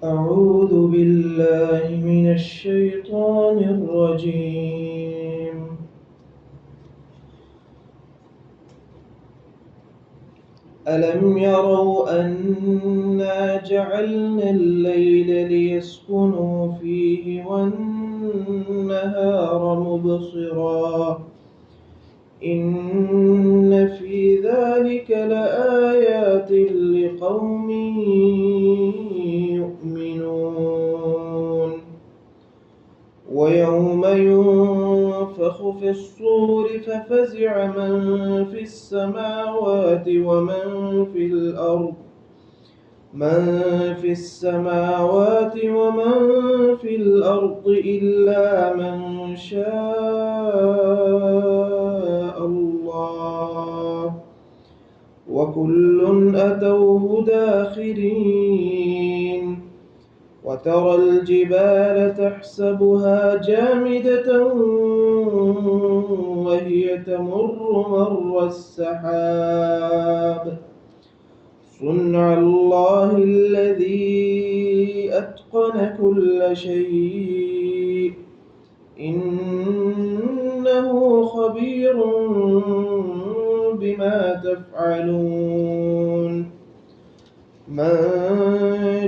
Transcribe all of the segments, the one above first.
أعوذ بالله من الشيطان الرجيم. ألم يروا أنا جعلنا الليل ليسكنوا فيه والنهار مبصرا إن في ذلك لآيات لقوم يؤمنون. ويوم ينفخ في الصور ففزع من في السماوات ومن في الأرض إلا من شاء الله وكل أتوه داخرين. وترى الجبال تحسبها جامدة وهي تمر مر السحاب صنع الله الذي أتقن كل شيء إنه خبير بما تفعلون. من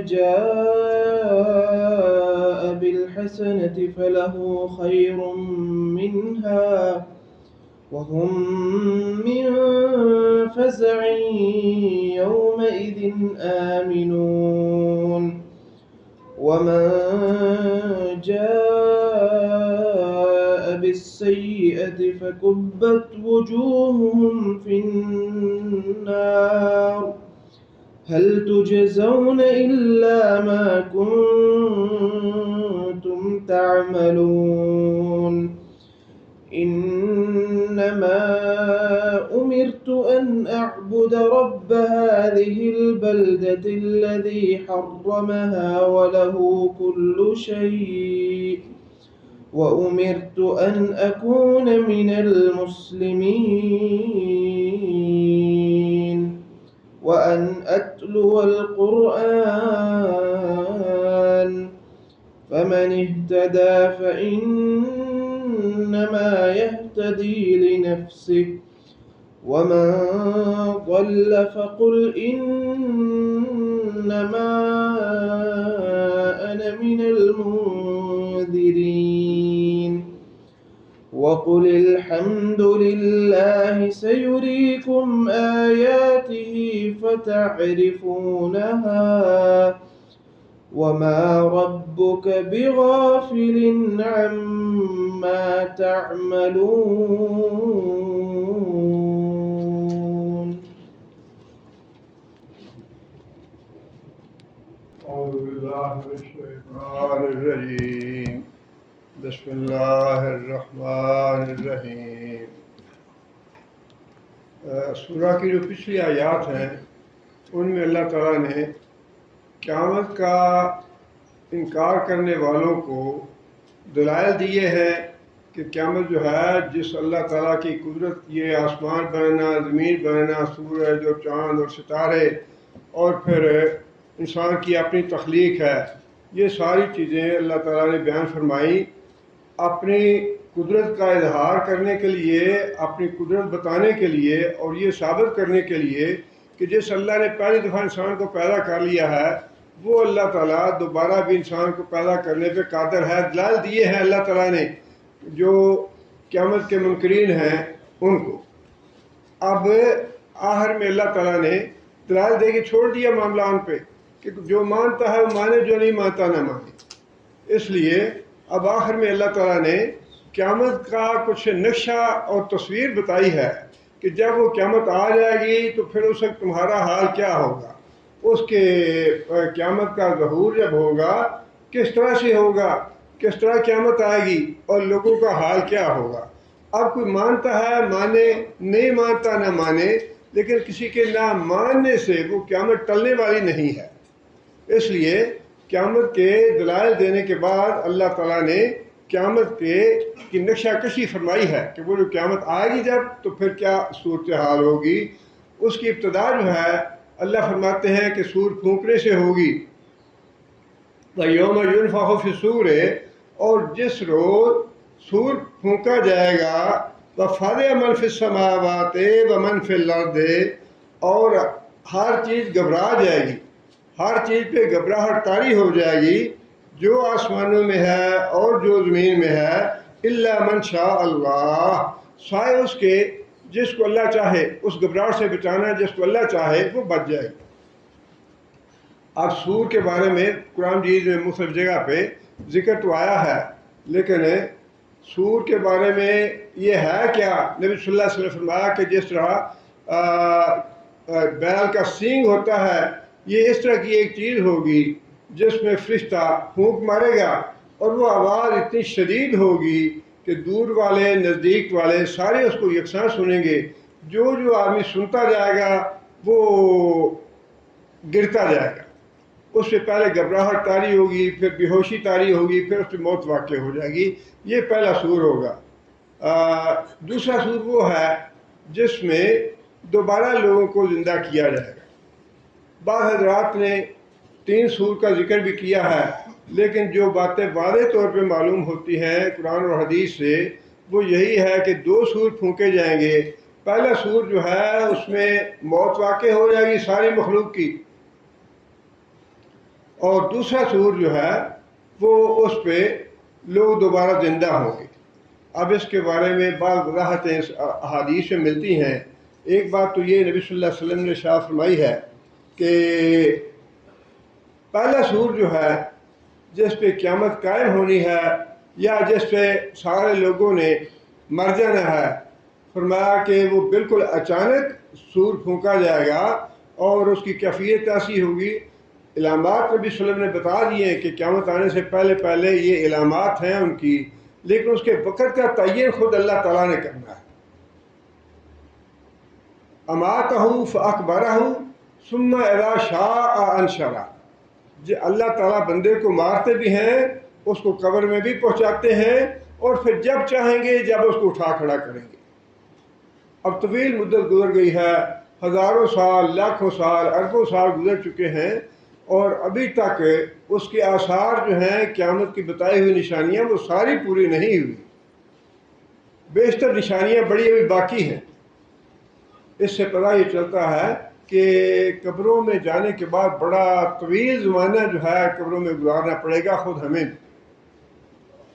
جاء بالحسنة فله خير منها وهم من فزع يومئذ آمنون. ومن جاء بالسيئة فكبت وجوههم في النار هل تجزون إلا ما كنتم تعملون. إنما أمرت أن أعبد رب هذه البلدة الذي حرمها وله كل شيء وأمرت أن أكون من المسلمين وأن أتلو القرآن فمن اهتدى فإنما يهتدي لنفسه ومن ضل فقل إنما أنا من المنذرين. وقل الحمد لله سيريكم آياته فتعرفونها وما ربك بغافل عما تعملون. أعوذ بالله من الشيطان الرجيم. بسم الله الرحمن الرحیم. سورہ کی جو پچھلی آیات ہیں ان میں اللہ تعالیٰ نے قیامت کا انکار کرنے والوں کو دلائل دیے ہیں کہ قیامت جو ہے جس اللہ تعالیٰ کی قدرت، یہ آسمان بنانا، زمین بنانا، سورج اور چاند اور ستارے اور پھر انسان کی اپنی تخلیق ہے، یہ ساری چیزیں اللہ تعالیٰ نے بیان فرمائی اپنی قدرت کا اظہار کرنے کے لیے، اپنی قدرت بتانے کے لیے اور یہ ثابت کرنے کے لیے کہ جس اللہ نے پہلی دفعہ انسان کو پیدا کر لیا ہے وہ اللہ تعالیٰ دوبارہ بھی انسان کو پیدا کرنے پہ قادر ہے. دلائل دیے ہیں اللہ تعالیٰ نے جو قیامت کے منکرین ہیں ان کو. اب آخر میں اللہ تعالیٰ نے دلائل دے کے چھوڑ دیا معاملہ ان پہ کہ جو مانتا ہے وہ مانے، جو نہیں مانتا نہ مانے. اس لیے اب آخر میں اللہ تعالیٰ نے قیامت کا کچھ نقشہ اور تصویر بتائی ہے کہ جب وہ قیامت آ جائے گی تو پھر اس وقت تمہارا حال کیا ہوگا، اس کے قیامت کا ظہور جب ہوگا کس طرح سے ہوگا، کس طرح قیامت آئے گی اور لوگوں کا حال کیا ہوگا. اب کوئی مانتا ہے مانے، نہیں مانتا نہ مانے، لیکن کسی کے نہ ماننے سے وہ قیامت ٹلنے والی نہیں ہے. اس لیے قیامت کے دلائل دینے کے بعد اللہ تعالیٰ نے قیامت کی نقشہ کشی فرمائی ہے کہ وہ جو قیامت آئے گی جب تو پھر کیا صورتحال ہوگی. اس کی ابتدا جو ہے اللہ فرماتے ہیں کہ سور پھونکنے سے ہوگی. یوم ينفخ فی الصور، اور جس روز سور پھونکا جائے گا، وفزع من فی السماوات ومن فی الارض، اور ہر چیز گھبرا جائے گی، ہر چیز پہ گھبراہٹ طاری ہو جائے گی، جو آسمانوں میں ہے اور جو زمین میں ہے، الا من شاء اللہ، سوائے اس کے جس کو اللہ چاہے۔ اس گھبراہٹ سے بچانا جس کو اللہ چاہے وہ بچ جائے گا۔ اب سور کے بارے میں قرآن مجید میں مختلف جگہ پہ ذکر تو آیا ہے، لیکن سور کے بارے میں یہ ہے کیا؟ نبی صلی اللہ علیہ وسلم نے فرمایا کہ جس طرح بیل کا سینگ ہوتا ہے، یہ اس طرح کی ایک چیز ہوگی جس میں فرشتہ پھونک مارے گا، اور وہ آواز اتنی شدید ہوگی کہ دور والے نزدیک والے سارے اس کو یکساں سنیں گے۔ جو آدمی سنتا جائے گا وہ گرتا جائے گا، اس سے پہلے گھبراہٹ طاری ہوگی، پھر بے ہوشی طاری ہوگی، پھر اس پہ موت واقع ہو جائے گی۔ یہ پہلا سور ہوگا۔ دوسرا سور وہ ہے جس میں دوبارہ لوگوں کو زندہ کیا جائے گا۔ بعض حضرات نے 3 سور کا ذکر بھی کیا ہے، لیکن جو باتیں واضح طور پہ معلوم ہوتی ہیں قرآن اور حدیث سے وہ یہی ہے کہ 2 سور پھونکے جائیں گے۔ پہلا سور جو ہے اس میں موت واقع ہو جائے گی ساری مخلوق کی، اور دوسرا سور جو ہے وہ اس پہ لوگ دوبارہ زندہ ہوں گے۔ اب اس کے بارے میں بعض وضاحتیں احادیث میں ملتی ہیں۔ ایک بات تو یہ نبی صلی اللہ علیہ وسلم نے ارشاد فرمائی ہے کہ پہلا سور جو ہے جس پہ قیامت قائم ہونی ہے یا جس پہ سارے لوگوں نے مر جانا ہے، فرمایا کہ وہ بالکل اچانک سور پھونکا جائے گا، اور اس کی کیفیت ایسی ہوگی۔ علامات نبی صلی اللہ علیہ وسلم نے بتا دیے کہ قیامت آنے سے پہلے پہلے یہ علامات ہیں ان کی، لیکن اس کے وقت کا تعین خود اللہ تعالیٰ نے کرنا ہے۔ اماتہ فاکبرہ ثم اذا شاء انشرہ، اللہ تعالیٰ بندے کو مارتے بھی ہیں، اس کو قبر میں بھی پہنچاتے ہیں، اور پھر جب چاہیں گے جب اس کو اٹھا کھڑا کریں گے۔ اب طویل مدت گزر گئی ہے، ہزاروں سال، لاکھوں سال، اربوں سال گزر چکے ہیں، اور ابھی تک اس کے آثار جو ہیں قیامت کی بتائی ہوئی نشانیاں وہ ساری پوری نہیں ہوئی، بیشتر نشانیاں بڑی ابھی باقی ہیں۔ اس سے پتہ یہ چلتا ہے کہ قبروں میں جانے کے بعد بڑا طویل زمانہ جو ہے قبروں میں گزارنا پڑے گا خود ہمیں۔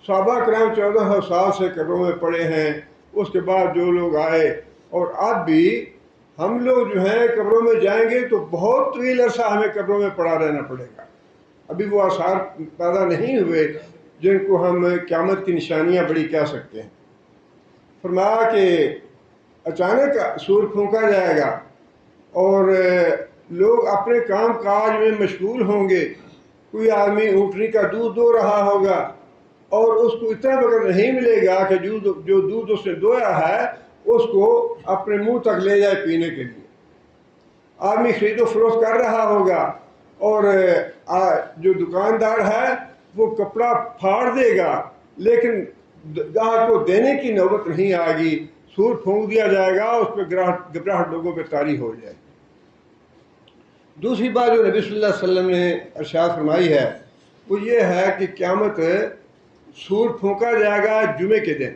صحابہ کرام 1400 سال سے قبروں میں پڑے ہیں، اس کے بعد جو لوگ آئے، اور اب بھی ہم لوگ جو ہیں قبروں میں جائیں گے تو بہت طویل عرصہ ہمیں قبروں میں پڑا رہنا پڑے گا۔ ابھی وہ آثار پیدا نہیں ہوئے جن کو ہم قیامت کی نشانیاں بڑی کہہ سکتے ہیں۔ فرمایا کہ اچانک سور پھونکا جائے گا اور لوگ اپنے کام کاج میں مشغول ہوں گے۔ کوئی آدمی اونٹنی کا دودھ دو رہا ہوگا اور اس کو اتنا وقت نہیں ملے گا کہ جو دودھ اس نے دویا ہے اس کو اپنے منہ تک لے جائے پینے کے لیے۔ آدمی خرید و فروخت کر رہا ہوگا اور جو دکاندار ہے وہ کپڑا پھاڑ دے گا، لیکن گاہک کو دینے کی نوبت نہیں آئے گی، سور پھونک دیا جائے گا، اس پہ گھبراہٹ لوگوں پہ طاری ہو جائے۔ دوسری بات جو نبی صلی اللہ علیہ وسلم نے ارشاد فرمائی ہے وہ یہ ہے کہ قیامت سور پھونکا جائے گا جمعے کے دن۔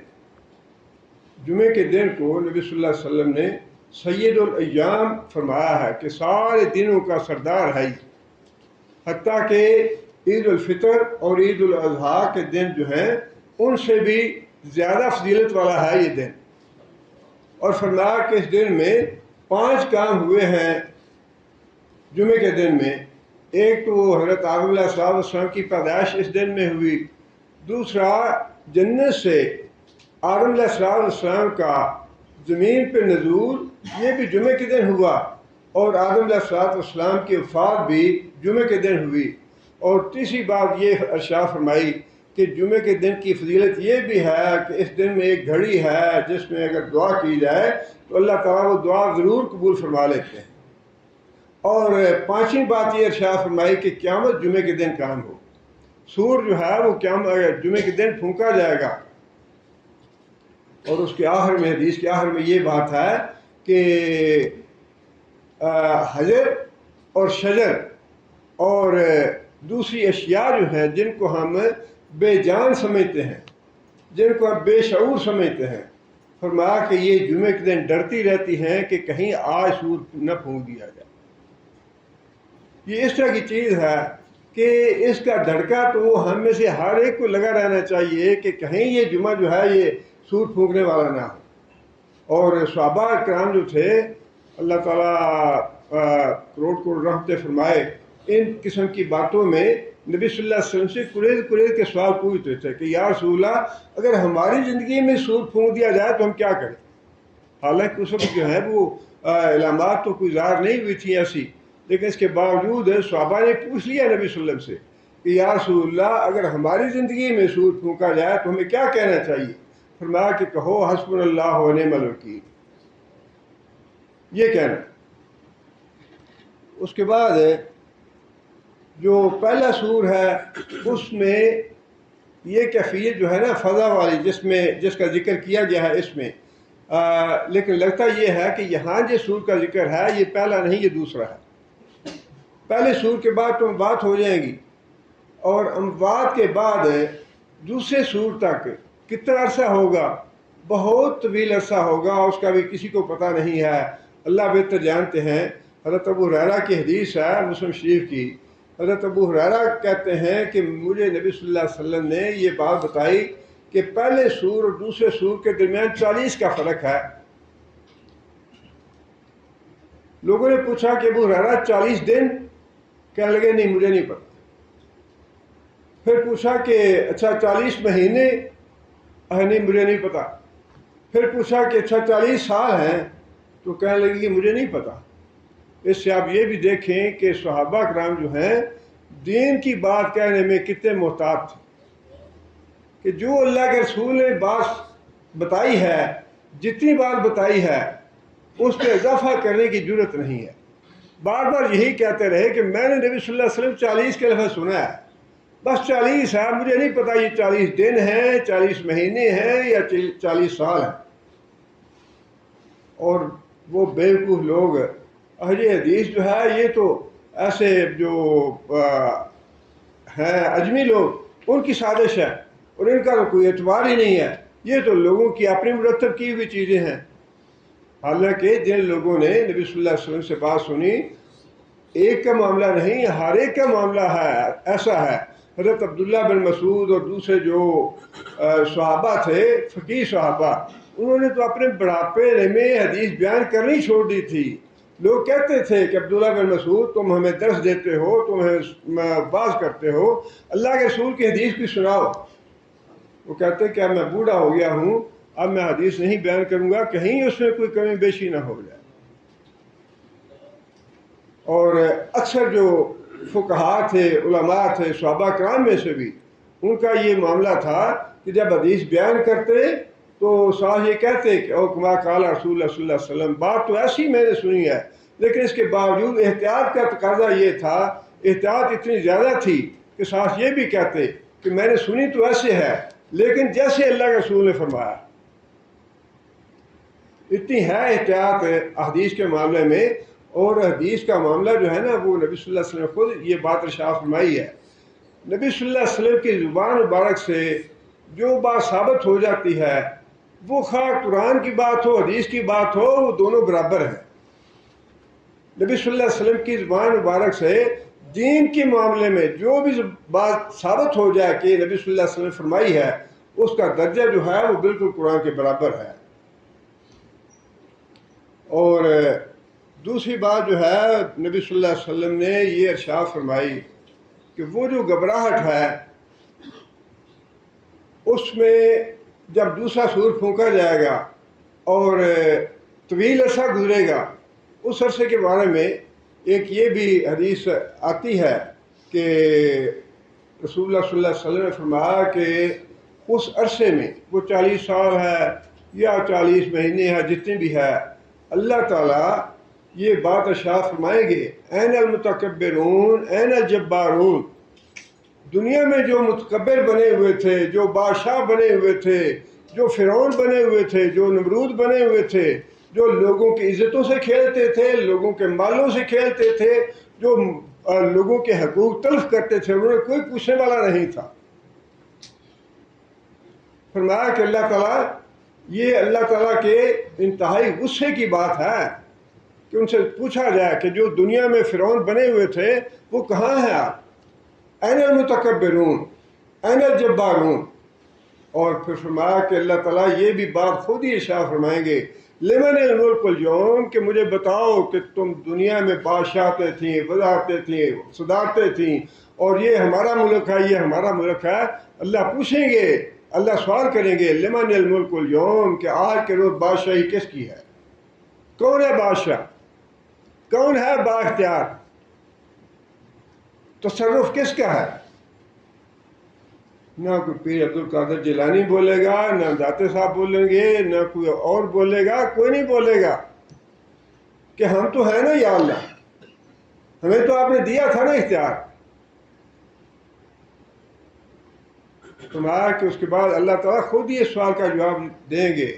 جمعے کے دن کو نبی صلی اللہ علیہ وسلم نے سید الایام فرمایا ہے کہ سارے دنوں کا سردار ہے، حتیٰ کہ عید الفطر اور عید الاضحیٰ کے دن جو ہیں ان سے بھی زیادہ فضیلت والا ہے یہ دن۔ اور فرمایا کہ اس دن میں 5 کام ہوئے ہیں جمعے کے دن میں۔ ایک تو حضرت آدم علیہ السلام کی پیدائش اس دن میں ہوئی، دوسرا جنت سے آدم علیہ السلام کا زمین پہ نزول یہ بھی جمعے کے دن ہوا، اور آدم علیہ السلام کی وفات بھی جمعے کے دن ہوئی۔ اور تیسری بات یہ ارشاد فرمائی کہ جمعے کے دن کی فضیلت یہ بھی ہے کہ اس دن میں ایک گھڑی ہے جس میں اگر دعا کی جائے تو اللہ تعالیٰ وہ دعا ضرور قبول فرما لیتے ہیں۔ اور 5ویں بات یہ ارشاد فرمائی کہ قیامت جمعے کے دن قائم ہو۔ سور جو ہے وہ قیامت جمعے کے دن پھونکا جائے گا۔ اور اس کے آخر میں، حدیث کے آخر میں یہ بات ہے کہ حجر اور شجر اور دوسری اشیاء جو ہیں جن کو ہم بے جان سمجھتے ہیں، جن کو ہم بے شعور سمجھتے ہیں، فرمایا کہ یہ جمعے کے دن ڈرتی رہتی ہیں کہ کہیں آج سور نہ پھونک دیا جائے۔ یہ اس طرح کی چیز ہے کہ اس کا دھڑکا تو ہم میں سے ہر ایک کو لگا رہنا چاہیے کہ کہیں یہ جمعہ جو ہے یہ سور پھونکنے والا نہ ہو۔ اور صحابہ کرام جو تھے، اللہ تعالیٰ کروڑ کروڑ رحمتیں فرمائے، ان قسم کی باتوں میں نبی صلی اللہ علیہ وسلم سے قریض کے سوال پوچھتے تھے کہ یا رسول اللہ، اگر ہماری زندگی میں سور پھونک دیا جائے تو ہم کیا کریں؟ حالانکہ اس وقت جو ہے وہ علامات تو کوئی ظاہر نہیں ہوئی تھی ایسی، لیکن اس کے باوجود صحابہ نے پوچھ لیا نبی صلی اللہ علیہ وسلم سے کہ یا رسول اللہ، اگر ہماری زندگی میں سور پھونکا جائے تو ہمیں کیا کہنا چاہیے؟ فرمایا کہ کہو حسبنا اللہ و نعم الوکیل، یہ کہنا۔ اس کے بعد جو پہلا سور ہے اس میں یہ کیفیت جو ہے نا فضا والی، جس کا ذکر کیا گیا ہے اس میں، لیکن لگتا یہ ہے کہ یہاں جو سور کا ذکر ہے یہ پہلا نہیں، یہ دوسرا ہے۔ پہلے سور کے بعد تو اموات ہو جائیں گی، اور اموات کے بعد دوسرے سور تک کتنا عرصہ ہوگا؟ بہت طویل عرصہ ہوگا، اس کا بھی کسی کو پتہ نہیں ہے، اللہ بہتر جانتے ہیں۔ حضرت ابو ہریرہ کی حدیث ہے مسلم شریف کی، حضرت ابو ہریرہ کہتے ہیں کہ مجھے نبی صلی اللہ علیہ وسلم نے یہ بات بتائی کہ پہلے سور اور دوسرے سور کے درمیان 40 کا فرق ہے۔ لوگوں نے پوچھا کہ ابو ہریرہ 40 دن؟ کہنے لگے نہیں مجھے نہیں پتا۔ پھر پوچھا کہ اچھا 40 مہینے؟ نہیں مجھے نہیں پتا۔ پھر پوچھا کہ اچھا 40 سال ہیں؟ تو کہنے لگے کہ مجھے نہیں پتا۔ اس سے آپ یہ بھی دیکھیں کہ صحابہ کرام جو ہیں دین کی بات کہنے میں کتنے محتاط تھے، کہ جو اللہ کے رسول نے بات بتائی ہے، جتنی بات بتائی ہے اس پہ اضافہ کرنے کی جرت نہیں ہے۔ بار بار یہی کہتے رہے کہ میں نے نبی صلی اللہ علیہ وسلم 40 کے لفظ سنا ہے، بس 40 ہے، مجھے نہیں پتا یہ 40 دن ہیں، 40 مہینے ہیں یا 40 سال ہیں۔ اور وہ بیوقوف لوگ، اہل حدیث جو ہے یہ تو ایسے جو ہیں اجمی لوگ، ان کی سازش ہے اور ان کا تو کوئی اعتبار ہی نہیں ہے، یہ تو لوگوں کی اپنی مرتب کی ہوئی چیزیں ہیں۔ حالانکہ جن لوگوں نے نبی صلی اللہ علیہ وسلم سے بات سنی، ایک کا معاملہ نہیں، ہر ایک کا معاملہ ہے، ایسا ہے۔ حضرت عبداللہ بن مسعود اور دوسرے جو صحابہ تھے، فقیہ صحابہ، انہوں نے تو اپنے بڑھاپے میں حدیث بیان کرنی چھوڑ دی تھی۔ لوگ کہتے تھے کہ عبداللہ بن مسعود تم ہمیں درس دیتے ہو، تم ہمیں باز کرتے ہو، اللہ کے رسول کی حدیث بھی سناؤ۔ وہ کہتے کہ اب میں بوڑھا ہو گیا ہوں، اب میں حدیث نہیں بیان کروں گا، کہیں اس میں کوئی کمی بیشی نہ ہو جائے۔ اور اکثر جو فقہاء تھے، علماء تھے، صحابہ کرام میں سے بھی، ان کا یہ معاملہ تھا کہ جب حدیث بیان کرتے تو ساتھ یہ کہتے کہ او کما قال رسول اللہ صلی اللہ علیہ وسلم، بات تو ایسی میں نے سنی ہے، لیکن اس کے باوجود احتیاط کا تقاضا یہ تھا، احتیاط اتنی زیادہ تھی کہ ساتھ یہ بھی کہتے کہ میں نے سنی تو ایسے ہے، لیکن جیسے اللہ کے رسول نے فرمایا۔ اتنی ہے احتیاط حدیث کے معاملے میں۔ اور حدیث کا معاملہ جو ہے نا، وہ نبی صلی اللہ علیہ وسلم خود یہ بات ارشاد فرمائی ہے۔ نبی صلی اللہ علیہ وسلم کی زبان مبارک سے جو بات ثابت ہو جاتی ہے، وہ خواہ قرآن کی بات ہو، حدیث کی بات ہو، وہ دونوں برابر ہیں۔ نبی صلی اللہ علیہ وسلم کی زبان مبارک سے دین کے معاملے میں جو بھی بات ثابت ہو جائے کہ نبی صلی اللہ علیہ وسلم نے فرمائی ہے، اس کا درجہ جو ہے وہ بالکل قرآن کے برابر ہے۔ اور دوسری بات جو ہے، نبی صلی اللہ علیہ وسلم نے یہ ارشاد فرمائی کہ وہ جو گھبراہٹ ہے اس میں جب دوسرا سور پھونکا جائے گا اور طویل عرصہ گزرے گا، اس عرصے کے بارے میں ایک یہ بھی حدیث آتی ہے کہ رسول اللہ صلی اللہ علیہ وسلم نے فرمایا کہ اس عرصے میں، وہ 40 سال ہے یا 40 مہینے ہے، جتنے بھی ہے، اللہ تعالیٰ یہ بات ارشاد فرمائیں گے، این المتکبرون این الجبارون، دنیا میں جو متکبر بنے ہوئے تھے، جو بادشاہ بنے ہوئے تھے، جو فرعون بنے ہوئے تھے، جو نمرود بنے ہوئے تھے، جو لوگوں کی عزتوں سے کھیلتے تھے، لوگوں کے مالوں سے کھیلتے تھے، جو اور لوگوں کے حقوق تلف کرتے تھے، انہوں نے کوئی پوچھنے والا نہیں تھا۔ فرمایا کہ اللہ تعالیٰ، یہ اللہ تعالیٰ کے انتہائی غصے کی بات ہے کہ ان سے پوچھا جائے کہ جو دنیا میں فرعون بنے ہوئے تھے وہ کہاں ہیں آپ؟ این المتکبرون، این الجبارون۔ اور پھر فرمایا کہ اللہ تعالیٰ یہ بھی بات خود ہی ارشاد فرمائیں گے، لمن الملک اليوم، کہ مجھے بتاؤ کہ تم دنیا میں بادشاہتیں تھیں، وزارتیں تھیں، صدارتیں تھیں، اور یہ ہمارا ملک ہے، یہ ہمارا ملک ہے۔ اللہ پوچھیں گے، اللہ سوال کریں گے، لمن الملک اليوم، کہ آج کے روز بادشاہی کس کی ہے؟ کون ہے بادشاہ؟ کون ہے با اختیار؟ تصرف کس کا ہے؟ نہ کوئی پیر عبد القادر جیلانی بولے گا، نہ داتے صاحب بولیں گے، نہ کوئی اور بولے گا، کوئی نہیں بولے گا کہ ہم تو ہیں نا یا اللہ، ہمیں تو آپ نے دیا تھا نا اختیار۔ تمہارا کہ اس کے بعد اللہ تعالیٰ خود ہی اس سوال کا جواب دیں گے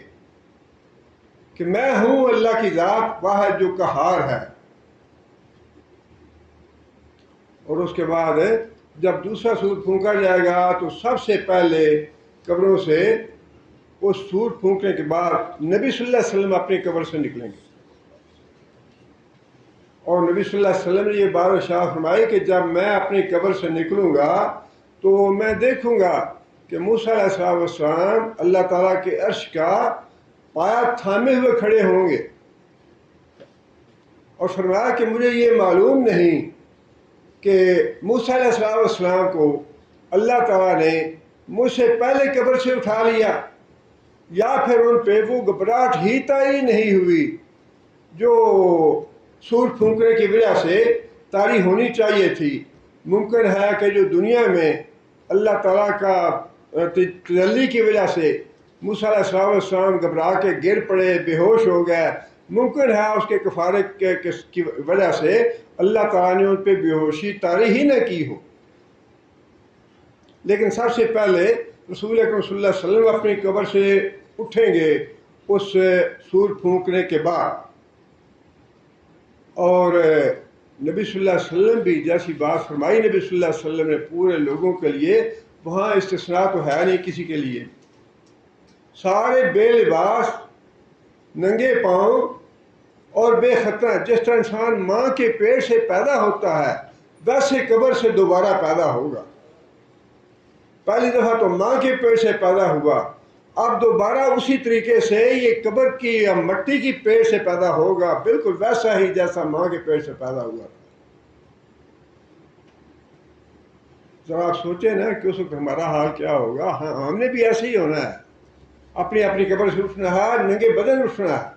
کہ میں ہوں اللہ کی ذات واحد جو قہار ہے۔ اور اس کے بعد جب دوسرا سور پھونکا جائے گا تو سب سے پہلے قبروں سے اس سور پھونکنے کے بعد نبی صلی اللہ علیہ وسلم اپنی قبر سے نکلیں گے، اور نبی صلی اللہ علیہ وسلم نے یہ بات ارشاد فرمائی کہ جب میں اپنی قبر سے نکلوں گا تو میں دیکھوں گا کہ موسیٰ علیہ السلام اللہ تعالیٰ کے عرش کا پایا تھامے ہوئے کھڑے ہوں گے، اور فرمایا کہ مجھے یہ معلوم نہیں کہ موسیٰ علیہ السلام کو اللہ تعالیٰ نے مجھ سے پہلے قبر سے اٹھا لیا، یا پھر ان پہ وہ گھبراہٹ ہی طاری نہیں ہوئی جو سور پھونکنے کی وجہ سے طاری ہونی چاہیے تھی۔ ممکن ہے کہ جو دنیا میں اللہ تعالیٰ کا تجلی کی وجہ سے موسیٰ علیہ السلام گھبرا کے گر پڑے، بے ہوش ہو گئے، ممکن ہے اس کے کفارے کی وجہ سے اللہ تعالیٰ نے ان پہ بے ہوشی طاری ہی نہ کی ہو۔ لیکن سب سے پہلے رسول اکرم صلی اللہ علیہ وسلم اپنی قبر سے اٹھیں گے اس سور پھونکنے کے بعد، اور نبی صلی اللہ علیہ وسلم بھی جیسی بات فرمائی نبی صلی اللہ علیہ وسلم نے پورے لوگوں کے لیے، وہاں استثناء تو ہے نہیں کسی کے لیے، سارے بے لباس، ننگے پاؤں اور بے خطرہ، جس طرح انسان ماں کے پیٹ سے پیدا ہوتا ہے ویسے قبر سے دوبارہ پیدا ہوگا۔ پہلی دفعہ تو ماں کے پیٹ سے پیدا ہوا، اب دوبارہ اسی طریقے سے یہ قبر کی یا مٹی کی پیٹ سے پیدا ہوگا، بالکل ویسا ہی جیسا ماں کے پیٹ سے پیدا ہوا تھا۔ ذرا آپ سوچیں نا کہ اس وقت ہمارا حال کیا ہوگا۔ ہاں، ہم نے بھی ایسے ہی ہونا ہے، اپنی اپنی قبر سے اٹھنا ہے، ننگے بدن اٹھنا ہے۔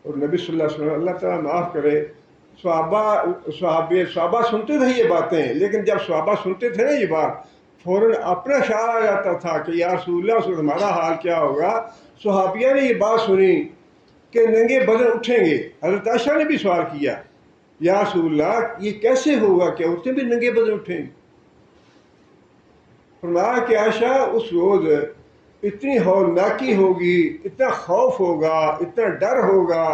اور نبی صلی اللہ علیہ وسلم، اللہ تعالیٰ معاف کرے، صحابہ سنتے تھے یہ باتیں، لیکن جب صحابہ سنتے تھے نا یہ بات، فوراً اپنا خیال آ جاتا تھا کہ یا رسول اللہ اس وقت ہمارا حال کیا ہوگا۔ صحابیہ نے یہ بات سنی کہ ننگے بدن اٹھیں گے، حضرت عائشہ نے بھی سوال کیا، یا رسول اللہ یہ کیسے ہوگا کہ عورتیں بھی ننگے بدن اٹھیں گی؟ فرمایا کہ عائشہ اس روز اتنی ہولناکی ہوگی، اتنا خوف ہوگا، اتنا ڈر ہوگا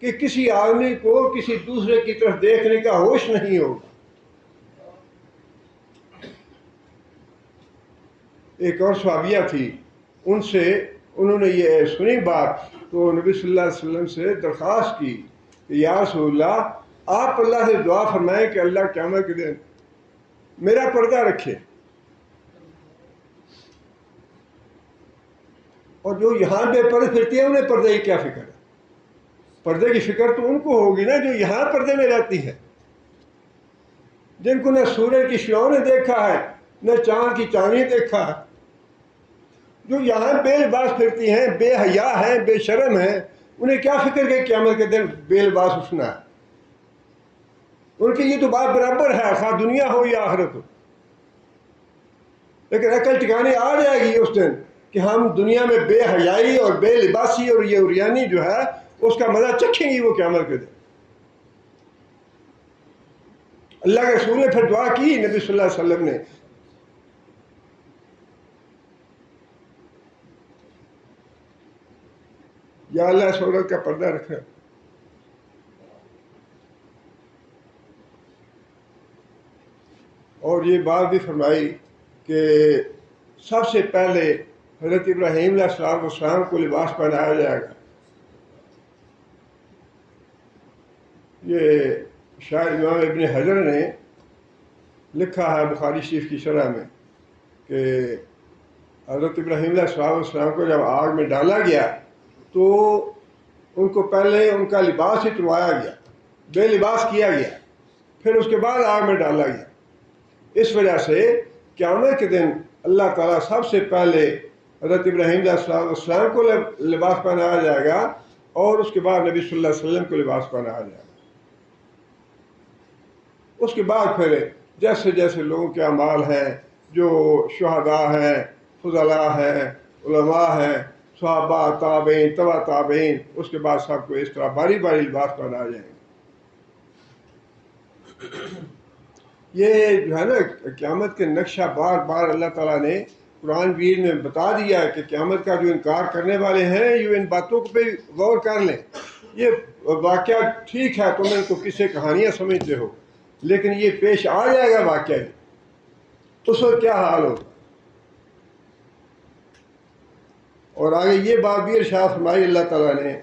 کہ کسی آدمی کو کسی دوسرے کی طرف دیکھنے کا ہوش نہیں ہوگا۔ ایک اور صحابیہ تھی، ان سے انہوں نے یہ سنی بات تو نبی صلی اللہ علیہ وسلم سے درخواست کی کہ یا رسول اللہ آپ اللہ سے دعا فرمائیں کہ اللہ قیامت کے دن میرا پردہ رکھے، اور جو یہاں بے پردے پھرتی ہے انہیں پردے کی کیا فکر ہے؟ پردے کی فکر تو ان کو ہوگی نا جو یہاں پردے میں رہتی ہے، جن کو نہ سورج کی شعاعوں نے دیکھا ہے، نہ چاند کی چاندنی دیکھا ہے، جو یہاں بے لباس پھرتی ہیں، بے حیا ہیں، بے شرم ہیں، انہیں کیا فکر کہ قیامت کے دن بے لباس اٹھنا ہے؟ ان کی یہ تو بات برابر ہے، خواہ دنیا ہو یا آخرت ہو۔ لیکن عقل ٹھکانے آ جائے گی اس دن کہ ہم دنیا میں بے حیائی اور بے لباسی اور یہ عریانی جو ہے اس کا مزہ چکھیں گی وہ قیامت کے دن۔ اللہ کے رسول نے پھر دعا کی نبی صلی اللہ علیہ وسلم نے، یا اللہ اس عورت کا پردہ رکھنا، اور یہ بات بھی فرمائی کہ سب سے پہلے حضرت ابراہیم علیہ السلام کو لباس پہنایا جائے گا. یہ شاید امام ابن حجر نے لکھا ہے بخاری شریف کی شرح میں کہ حضرت ابراہیم علیہ السلام کو جب آگ میں ڈالا گیا تو ان کو پہلے ان کا لباس ہی اتروایا گیا، بے لباس کیا گیا، پھر اس کے بعد آگ میں ڈالا گیا. اس وجہ سے قیامت کے دن اللہ تعالیٰ سب سے پہلے حضرت ابراہیم علیہ السلام کو لباس پہنایا جائے گا اور اس کے بعد نبی صلی اللہ علیہ وسلم کو لباس پہنایا جائے گا. اس کے بعد پھر جیسے جیسے لوگوں کے اعمال ہیں، جو شہداء ہیں، فضلاء ہیں، علماء ہیں، صحابہ، تابعین، تبع تابعین، اس کے بعد سب کو اس طرح باری باری لباس پہنایا جائیں گے. یہ جو ہے نا قیامت کے نقشہ بار بار اللہ تعالیٰ نے قرآن ویر میں بتا دیا ہے کہ قیامت کا جو انکار کرنے والے ہیں یہ ان باتوں پہ غور کر لیں. یہ واقعہ ٹھیک ہے تم ان کو کسے کہانیاں سمجھتے ہو، لیکن یہ پیش آ جائے گا واقعہ تو اس وقت کیا حال ہوگا. اور آگے یہ بات بھی ارشاد فرمائی اللہ تعالیٰ نے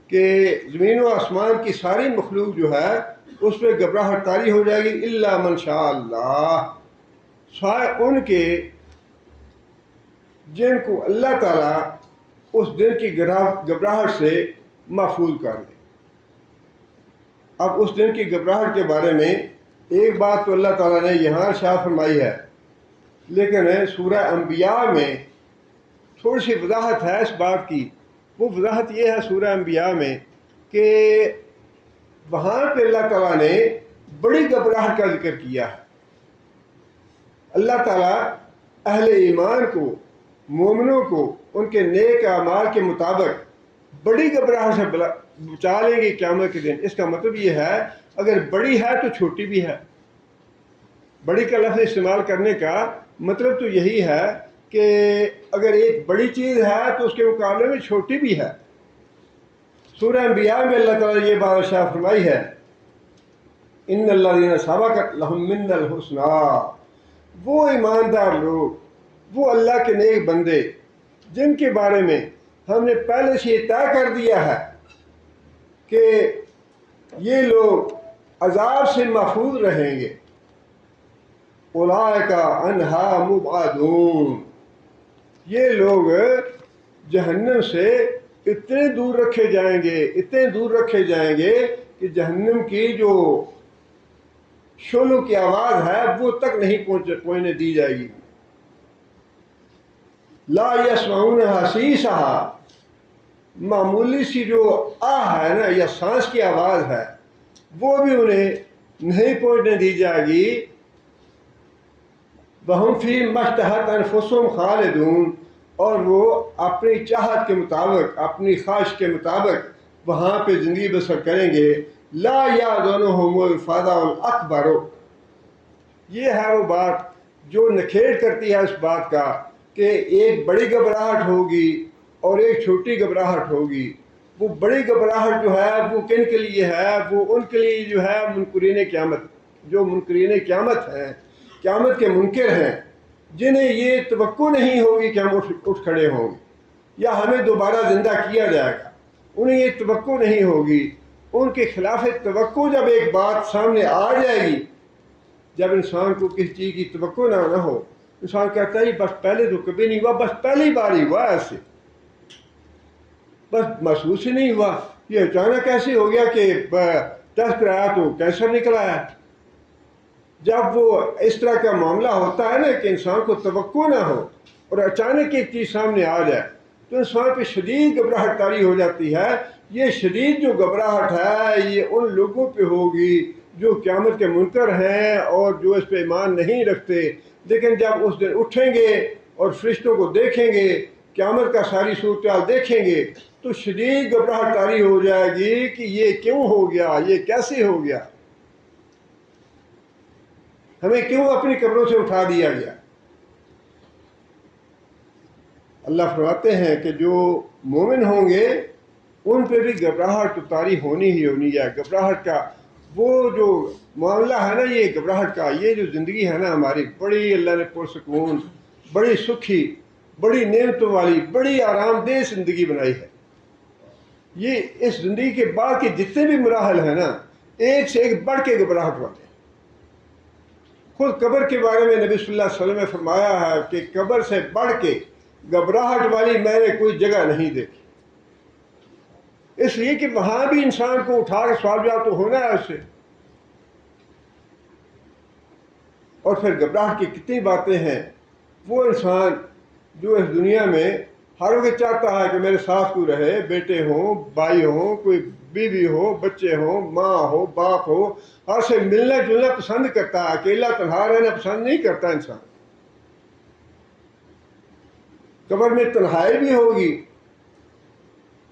کہ زمین و آسمان کی ساری مخلوق جو ہے اس پہ گھبراہٹ طاری ہو جائے گی الا من شاء اللہ، سوائے ان کے جن کو اللہ تعالیٰ اس دن کی گھبراہٹ سے محفوظ کر لے. اب اس دن کی گھبراہٹ کے بارے میں ایک بات تو اللہ تعالیٰ نے یہاں ارشاد فرمائی ہے، لیکن سورہ انبیاء میں تھوڑی سی وضاحت ہے اس بات کی. وہ وضاحت یہ ہے سورہ انبیاء میں کہ وہاں پہ اللہ تعالیٰ نے بڑی گھبراہٹ کا ذکر کیا ہے. اللہ تعالیٰ اہل ایمان کو، مومنوں کو ان کے نیک اعمال کے مطابق بڑی گھبراہٹ سے بچا لیں گے قیامت کے دن. اس کا مطلب یہ ہے اگر بڑی ہے تو چھوٹی بھی ہے. بڑی کا لفظ استعمال کرنے کا مطلب تو یہی ہے کہ اگر ایک بڑی چیز ہے تو اس کے مقابلے میں چھوٹی بھی ہے. سورہ انبیاء میں اللہ تعالیٰ نے یہ بات ارشاد فرمائی ہے ان الذین سبقت لہم من الحسنی، وہ ایماندار لوگ، وہ اللہ کے نیک بندے جن کے بارے میں ہم نے پہلے سے یہ طے کر دیا ہے کہ یہ لوگ عذاب سے محفوظ رہیں گے، اولئک عنہا مبعدون، یہ لوگ جہنم سے اتنے دور رکھے جائیں گے، اتنے دور رکھے جائیں گے کہ جہنم کی جو شعلوں کی آواز ہے وہ تک نہیں پہنچنے دی جائے گی. لا یسمعون حسیسہا، معمولی سی جو آہ ہے نا یا سانس کی آواز ہے وہ بھی انہیں نہیں پہنچنے دی جائے گی. وَهُمْ فِي مَا اشْتَهَتْ أَنفُسُهُمْ خَالِدُونَ، اور وہ اپنی چاہت کے مطابق، اپنی خواہش کے مطابق وہاں پہ زندگی بسر کریں گے. لا يَحْزُنُهُمُ الْفَزَعُ الْأَكْبَرُ، یہ ہے وہ بات جو نکھیڑ کرتی ہے اس بات کا کہ ایک بڑی گھبراہٹ ہوگی اور ایک چھوٹی گھبراہٹ ہوگی. وہ بڑی گھبراہٹ جو ہے وہ کن کے لیے ہے؟ وہ ان کے لیے جو ہے منکرین قیامت، جو منکرین قیامت ہیں، قیامت کے منکر ہیں، جنہیں یہ توقع نہیں ہوگی کہ ہم اٹھ کھڑے ہوں گے یا ہمیں دوبارہ زندہ کیا جائے گا. انہیں یہ توقع نہیں ہوگی. ان کے خلاف توقع جب ایک بات سامنے آ جائے گی، جب انسان کو کسی چیز کی توقع نہ ہو، انسان کہتا ہے بس پہلے تو کبھی نہیں ہوا، بس پہلی بار ہی ہوا ایسے، بس محسوس ہی نہیں ہوا. یہ اچانک ایسے ہو گیا کہ ٹیسٹ کرایا تو کینسر نکلا ہے. جب وہ اس طرح کا معاملہ ہوتا ہے نا کہ انسان کو توقع نہ ہو اور اچانک ایک چیز سامنے آ جائے تو انسان پہ شدید گھبراہٹ طاری ہو جاتی ہے. یہ شدید جو گھبراہٹ ہے یہ ان لوگوں پہ ہوگی جو قیامت کے منکر ہیں اور جو اس پہ ایمان نہیں رکھتے. لیکن جب اس دن اٹھیں گے اور فرشتوں کو دیکھیں گے، قیامت کا ساری صورتحال دیکھیں گے تو شدید گھبراہٹ طاری ہو جائے گی کہ یہ کیوں ہو گیا، یہ کیسے ہو گیا، ہمیں کیوں اپنی قبروں سے اٹھا دیا گیا. اللہ فرماتے ہیں کہ جو مومن ہوں گے ان پہ بھی گھبراہٹ طاری ہونی ہی ہونی ہے. گھبراہٹ کا وہ جو معاملہ ہے نا یہ گھبراہٹ کا، یہ جو زندگی ہے نا ہماری، بڑی اللہ نے پرسکون، بڑی سکھی، بڑی نعمتوں والی، بڑی آرام دہ زندگی بنائی ہے۔ یہ اس زندگی کے بعد کے جتنے بھی مراحل ہیں نا، ایک سے ایک بڑھ کے گھبراہٹ والے ہیں۔ خود قبر کے بارے میں نبی صلی اللہ علیہ وسلم نے فرمایا ہے کہ قبر سے بڑھ کے گھبراہٹ والی میں نے کوئی جگہ نہیں دیکھی، اس لیے کہ وہاں بھی انسان کو اٹھا کے سوال جواب تو ہونا ہے اس سے۔ اور پھر گھبراہٹ کی کتنی باتیں ہیں۔ وہ انسان جو اس دنیا میں ہر وقت چاہتا ہے کہ میرے ساتھ کوئی رہے، بیٹے ہوں، بھائی ہوں، کوئی بیوی ہو، بچے ہوں، ماں ہو، باپ ہو، ہر سے ملنا جلنا پسند کرتا ہے، اکیلا تنہا رہنا پسند نہیں کرتا انسان۔ قبر میں تنہائی بھی ہوگی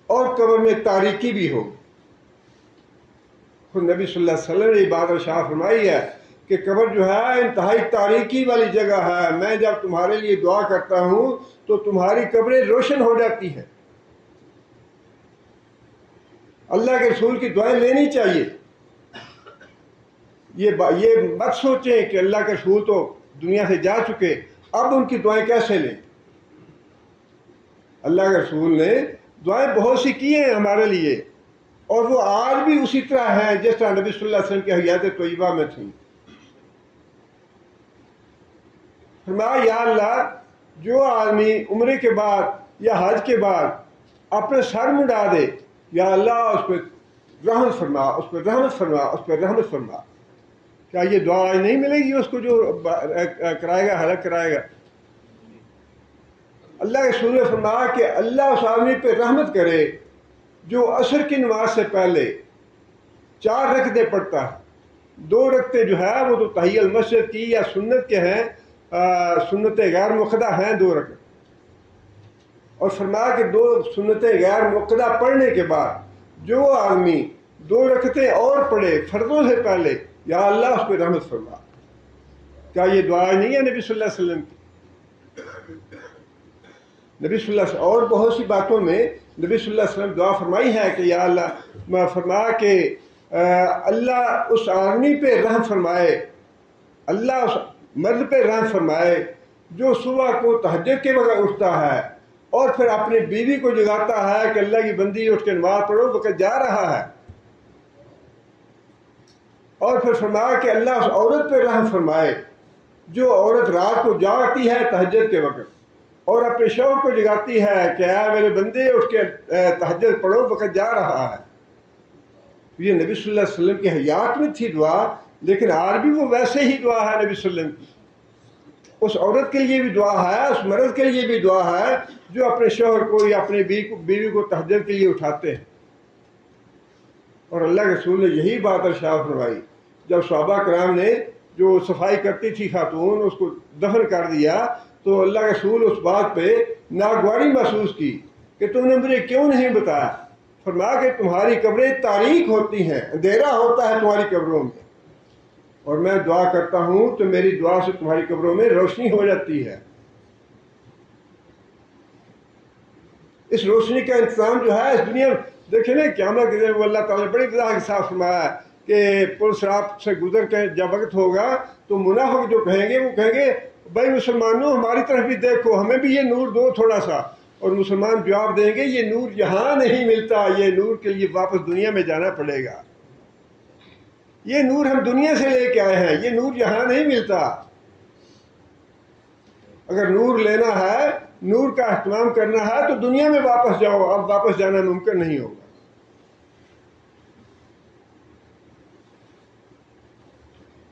اور قبر میں تاریکی بھی ہوگی۔ خود نبی صلی اللہ علیہ وسلم نے یہ بات ارشاد فرمائی ہے کہ قبر جو ہے انتہائی تاریکی والی جگہ ہے، میں جب تمہارے لیے دعا کرتا ہوں تو تمہاری قبریں روشن ہو جاتی ہیں۔ اللہ کے رسول کی دعائیں لینی چاہیے۔ یہ مت سوچیں کہ اللہ کے رسول تو دنیا سے جا چکے، اب ان کی دعائیں کیسے لیں۔ اللہ کے رسول نے دعائیں بہت سی کی ہیں ہمارے لیے، اور وہ آج بھی اسی طرح ہیں جس طرح نبی صلی اللہ علیہ وسلم کی حیات طیبہ میں تھیں۔ فرمایا یا اللہ، جو آدمی عمرے کے بعد یا حج کے بعد اپنے سر منڈا دے، یا اللہ اس پہ رحمت فرما، اس پہ رحمت فرما، اس پہ رحمت فرما۔ کیا یہ دعا آج نہیں ملے گی اس کو جو کرائے گا، ہلاک کرائے گا؟ اللہ کے رسول نے فرمایا کہ اللہ اس آدمی پہ رحمت کرے جو عصر کی نماز سے پہلے 4 رکعتیں پڑھتا ہے۔ 2 رکعتیں جو ہے وہ تو تحیہ المسجد کی یا سنت کے ہیں، سنتیں غیر مؤکدہ ہیں 2 رکعت، اور فرمایا کہ 2 سنتیں غیر مؤکدہ پڑھنے کے بعد جو آدمی 2 رکعتیں اور پڑھے فرضوں سے پہلے، یا اللہ اس پہ رحمت فرما۔ کیا یہ دعا نہیں ہے نبی صلی اللہ علیہ وسلم کی؟ نبی صلی اللہ علیہ وسلم اور بہت سی باتوں میں نبی صلی اللہ علیہ وسلم دعا فرمائی ہے کہ یا اللہ، میں فرمایا کہ اللہ اس آدمی پہ رحم فرمائے، اللہ اس مرد پہ رحم فرمائے جو صبح کو تہجد کے وقت اٹھتا ہے اور پھر اپنی بیوی کو جگاتا ہے کہ اللہ کی بندی اٹھ کے نماز پڑھو، وقت جا رہا ہے۔ اور پھر فرمایا کہ اللہ اس عورت پہ رحم فرمائے جو عورت رات کو جاگتی ہے تہجد کے وقت اور اپنے شوہر کو جگاتی ہے کہ اے میرے بندے اٹھ کے تہجد پڑھو، وقت جا رہا ہے۔ یہ نبی صلی اللہ علیہ وسلم کی حیات میں تھی دعا، لیکن آج بھی وہ ویسے ہی دعا ہے نبی صلی اللہ علیہ وسلم کی۔ اس عورت کے لیے بھی دعا ہے، اس مرد کے لیے بھی دعا ہے جو اپنے شوہر کو یا اپنے بیوی کو تہجد کے لیے اٹھاتے ہیں۔ اور اللہ کے رسول نے یہی بات ارشاد فرمائی جب صحابہ کرام نے جو صفائی کرتی تھی خاتون اس کو دفن کر دیا، تو اللہ کے رسول اس بات پہ ناگواری محسوس کی کہ تم نے مجھے کیوں نہیں بتایا۔ فرمایا کہ تمہاری قبریں تاریک ہوتی ہیں، اندھیرا ہوتا ہے تمہاری قبروں میں، اور میں دعا کرتا ہوں تو میری دعا سے تمہاری قبروں میں روشنی ہو جاتی ہے۔ اس روشنی کا انتظام جو ہے اس دنیا میں دیکھیں نا، قیامت کے دن وہ اللہ تعالیٰ نے بڑی وضاحت کے ساتھ فرمایا کہ پل صراط سے گزر کے جب وقت ہوگا تو منافق جو کہیں گے وہ کہیں گے بھائی مسلمانوں ہماری طرف بھی دیکھو، ہمیں بھی یہ نور دو تھوڑا سا، اور مسلمان جواب دیں گے یہ نور یہاں نہیں ملتا، یہ نور کے لیے واپس دنیا میں جانا پڑے گا، یہ نور ہم دنیا سے لے کے آئے ہیں، یہ نور یہاں نہیں ملتا۔ اگر نور لینا ہے، نور کا اہتمام کرنا ہے تو دنیا میں واپس جاؤ، اب واپس جانا ممکن نہیں ہوگا۔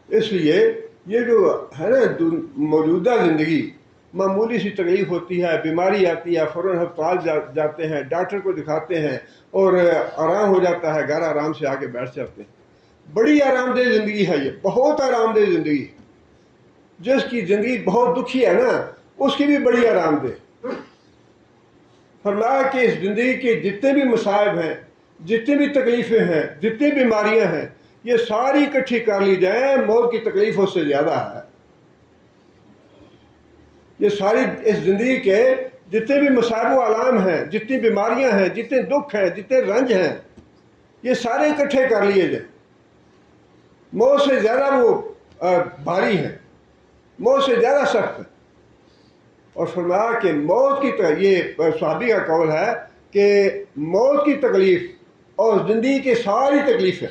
اس لیے یہ جو ہے نا موجودہ زندگی، معمولی سی تکلیف ہوتی ہے، بیماری آتی ہے، فوراً ہسپتال جاتے ہیں، ڈاکٹر کو دکھاتے ہیں اور آرام ہو جاتا ہے، گھر آرام سے آ کے بیٹھ جاتے ہیں۔ بڑی آرام دہ زندگی ہے یہ، بہت آرام دہ زندگی۔ جس کی زندگی بہت دکھی ہے نا اس کی بھی بڑی آرام دہ۔ فرمایا کہ اس زندگی کے جتنے بھی مصائب ہیں، جتنی بھی تکلیفیں ہیں، جتنی بیماریاں ہیں، یہ ساری اکٹھی کر لی جائیں موت کی تکلیفوں سے زیادہ ہے۔ یہ ساری اس زندگی کے جتنے بھی مصائب و آلام ہیں، جتنی بیماریاں ہیں، جتنے دکھ ہیں، جتنے رنج ہیں، یہ سارے اکٹھے کر لیے جائیں موت سے زیادہ وہ بھاری ہیں، موت سے زیادہ سخت ہے۔ اور فرمایا کہ موت کی یہ صحابی کا قول ہے کہ موت کی تکلیف اور زندگی کی ساری تکلیفیں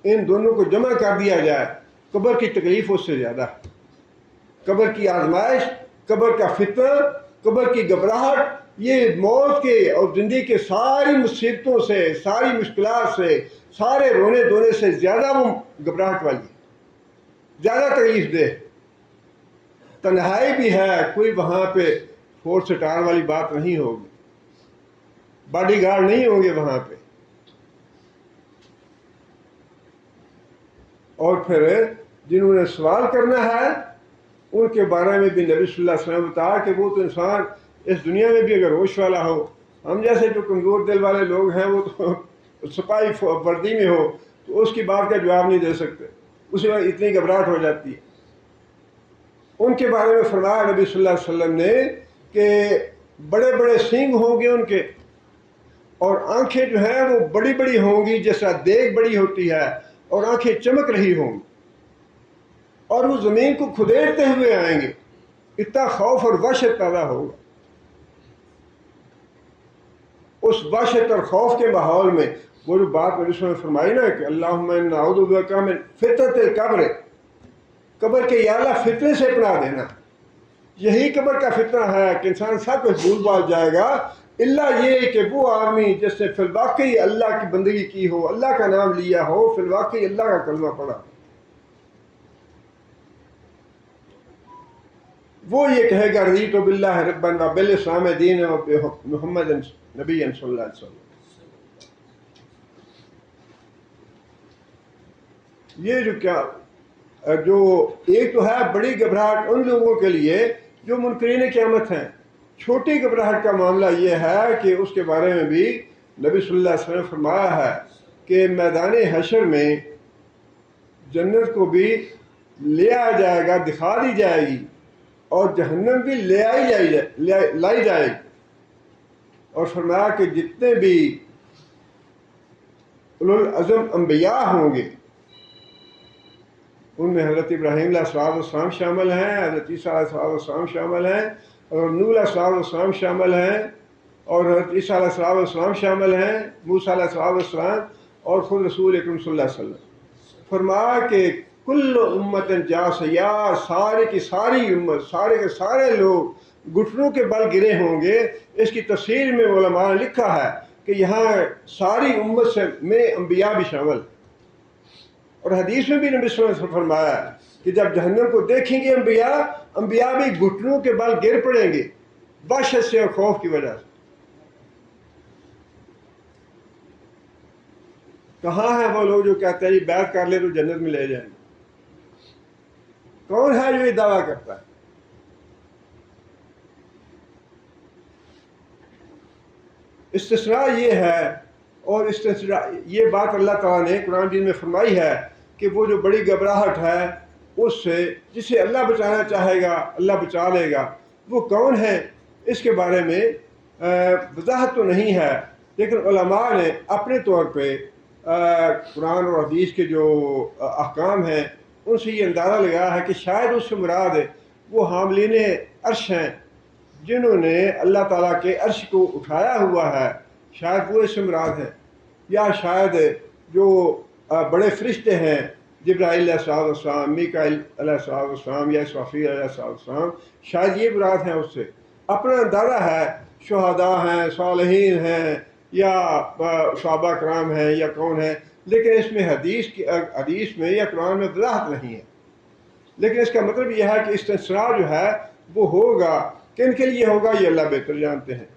ان دونوں کو جمع کر دیا جائے، قبر کی تکلیف اس سے زیادہ ہے۔ قبر کی آزمائش، قبر کا فتنہ، قبر کی گھبراہٹ، یہ موت کے اور زندگی کے ساری مصیبتوں سے، ساری مشکلات سے، سارے رونے دھونے سے زیادہ وہ گھبراہٹ والی، زیادہ تکلیف دہ۔ تنہائی بھی ہے، کوئی وہاں پہ فورس سٹار والی بات نہیں ہوگی، باڈی گارڈ نہیں ہوں گے وہاں پہ۔ اور پھر جنہوں نے سوال کرنا ہے ان کے بارے میں بھی نبی صلی اللہ علیہ وسلم بتایا کہ وہ تو انسان اس دنیا میں بھی اگر ہوش والا ہو، ہم جیسے جو کمزور دل والے لوگ ہیں وہ تو سپاہی وردی میں ہو تو اس کی بات کا جواب نہیں دے سکتے، اسی وقت اتنی گھبراہٹ ہو جاتی ہے۔ ان کے بارے میں فرمایا نبی صلی اللہ علیہ وسلم نے کہ بڑے بڑے سینگ ہوں گے ان کے، اور آنکھیں جو ہیں وہ بڑی بڑی ہوں گی جیسا دیگ بڑی ہوتی ہے، اور آنکھیں چمک رہی ہوں گی، اور وہ زمین کو کھدیڑتے ہوئے آئیں گے، اتنا خوف اور وحشت پیدا ہوگا۔ اس وحشت اور خوف کے ماحول میں وہ جو بات میرے نے فرمائی نا کہ اللہم انا اعوذ بک من فتنۃ القبر، قبر کے یا اللہ فتنے سے پناہ دینا۔ یہی قبر کا فتنہ ہے کہ انسان سب کچھ بھول بھال جائے گا، اللہ یہ کہ وہ آدمی جس نے فی الواقعی اللہ کی بندگی کی ہو، اللہ کا نام لیا ہو، فی الواقعی اللہ کا کلمہ پڑھا، وہ یہ کہے گا رضیت باللہ ربا وبالاسلام دینا محمد نبی صلی اللہ علیہ وسلم۔ یہ جو ایک تو ہے بڑی گھبراہٹ ان لوگوں کے لیے جو منکرین قیامت ہیں۔ چھوٹی گھبراہٹ کا معاملہ یہ ہے کہ اس کے بارے میں بھی نبی صلی اللہ علیہ وسلم نے فرمایا ہے کہ میدان حشر میں جنت کو بھی لے آیا جائے گا، دکھا دی جائے گی، اور جہنم بھی لائی جائے گی۔ اور فرمایا کہ جتنے بھی اولوالعزم انبیاء ہوں گے ان میں حضرت ابراہیم علیہ السلام شامل ہیں، حضرت عیسیٰ علیہ السلام شامل ہیں، اور نوح علیہ السلام شامل ہیں، اور حضرت عیسیٰ علیہ السلام شامل ہیں، موسیٰ علیہ السلام، اور خود رسول اکرم صلی اللہ علیہ وسلم۔ فرمایا کہ کل امت جاسیا، سارے کی ساری امت، سارے کے سارے لوگ گھٹنوں کے بل گرے ہوں گے۔ اس کی تفسیر میں علماء نے لکھا ہے کہ یہاں ساری امت سے میں انبیاء بھی شامل، اور حدیث میں بھی نبی صلی اللہ علیہ وسلم فرمایا کہ جب جہنم کو دیکھیں گے انبیاء بھی گھٹنوں کے بل گر پڑیں گے وحشت سے اور خوف کی وجہ سے۔ کہاں ہیں وہ لوگ جو کہتے ہیں یہ بیعت کر لے تو جنت میں لے جائیں گے؟ کون ہے جو یہ دعویٰ کرتا ہے؟ استثناء یہ ہے، اور استثناء یہ بات اللہ تعالیٰ نے قرآن مجید میں فرمائی ہے کہ وہ جو بڑی گھبراہٹ ہے اس سے جسے اللہ بچانا چاہے گا اللہ بچا لے گا۔ وہ کون ہے اس کے بارے میں وضاحت تو نہیں ہے، لیکن علماء نے اپنے طور پہ قرآن اور حدیث کے جو احکام ہیں ان سے یہ اندازہ لگایا ہے کہ شاید اس سے مراد وہ حاملین عرش ہیں جنہوں نے اللہ تعالیٰ کے عرش کو اٹھایا ہوا ہے، شاید وہ اس سے مراد ہے، یا شاید جو بڑے فرشتے ہیں جبرائیل علیہ السلام، میکائیل علیہ السلام، یا اسرافیل علیہ السلام، شاید یہ مراد ہیں اس سے۔ اپنا اندازہ ہے شہداء ہیں، صالحین ہیں، یا صحابہ کرام ہیں، یا کون ہیں، لیکن اس میں حدیث میں یا قرآن میں وضاحت نہیں ہے۔ لیکن اس کا مطلب یہ ہے کہ استثناء جو ہے وہ ہوگا، کن کے لیے ہوگا یہ اللہ بہتر جانتے ہیں۔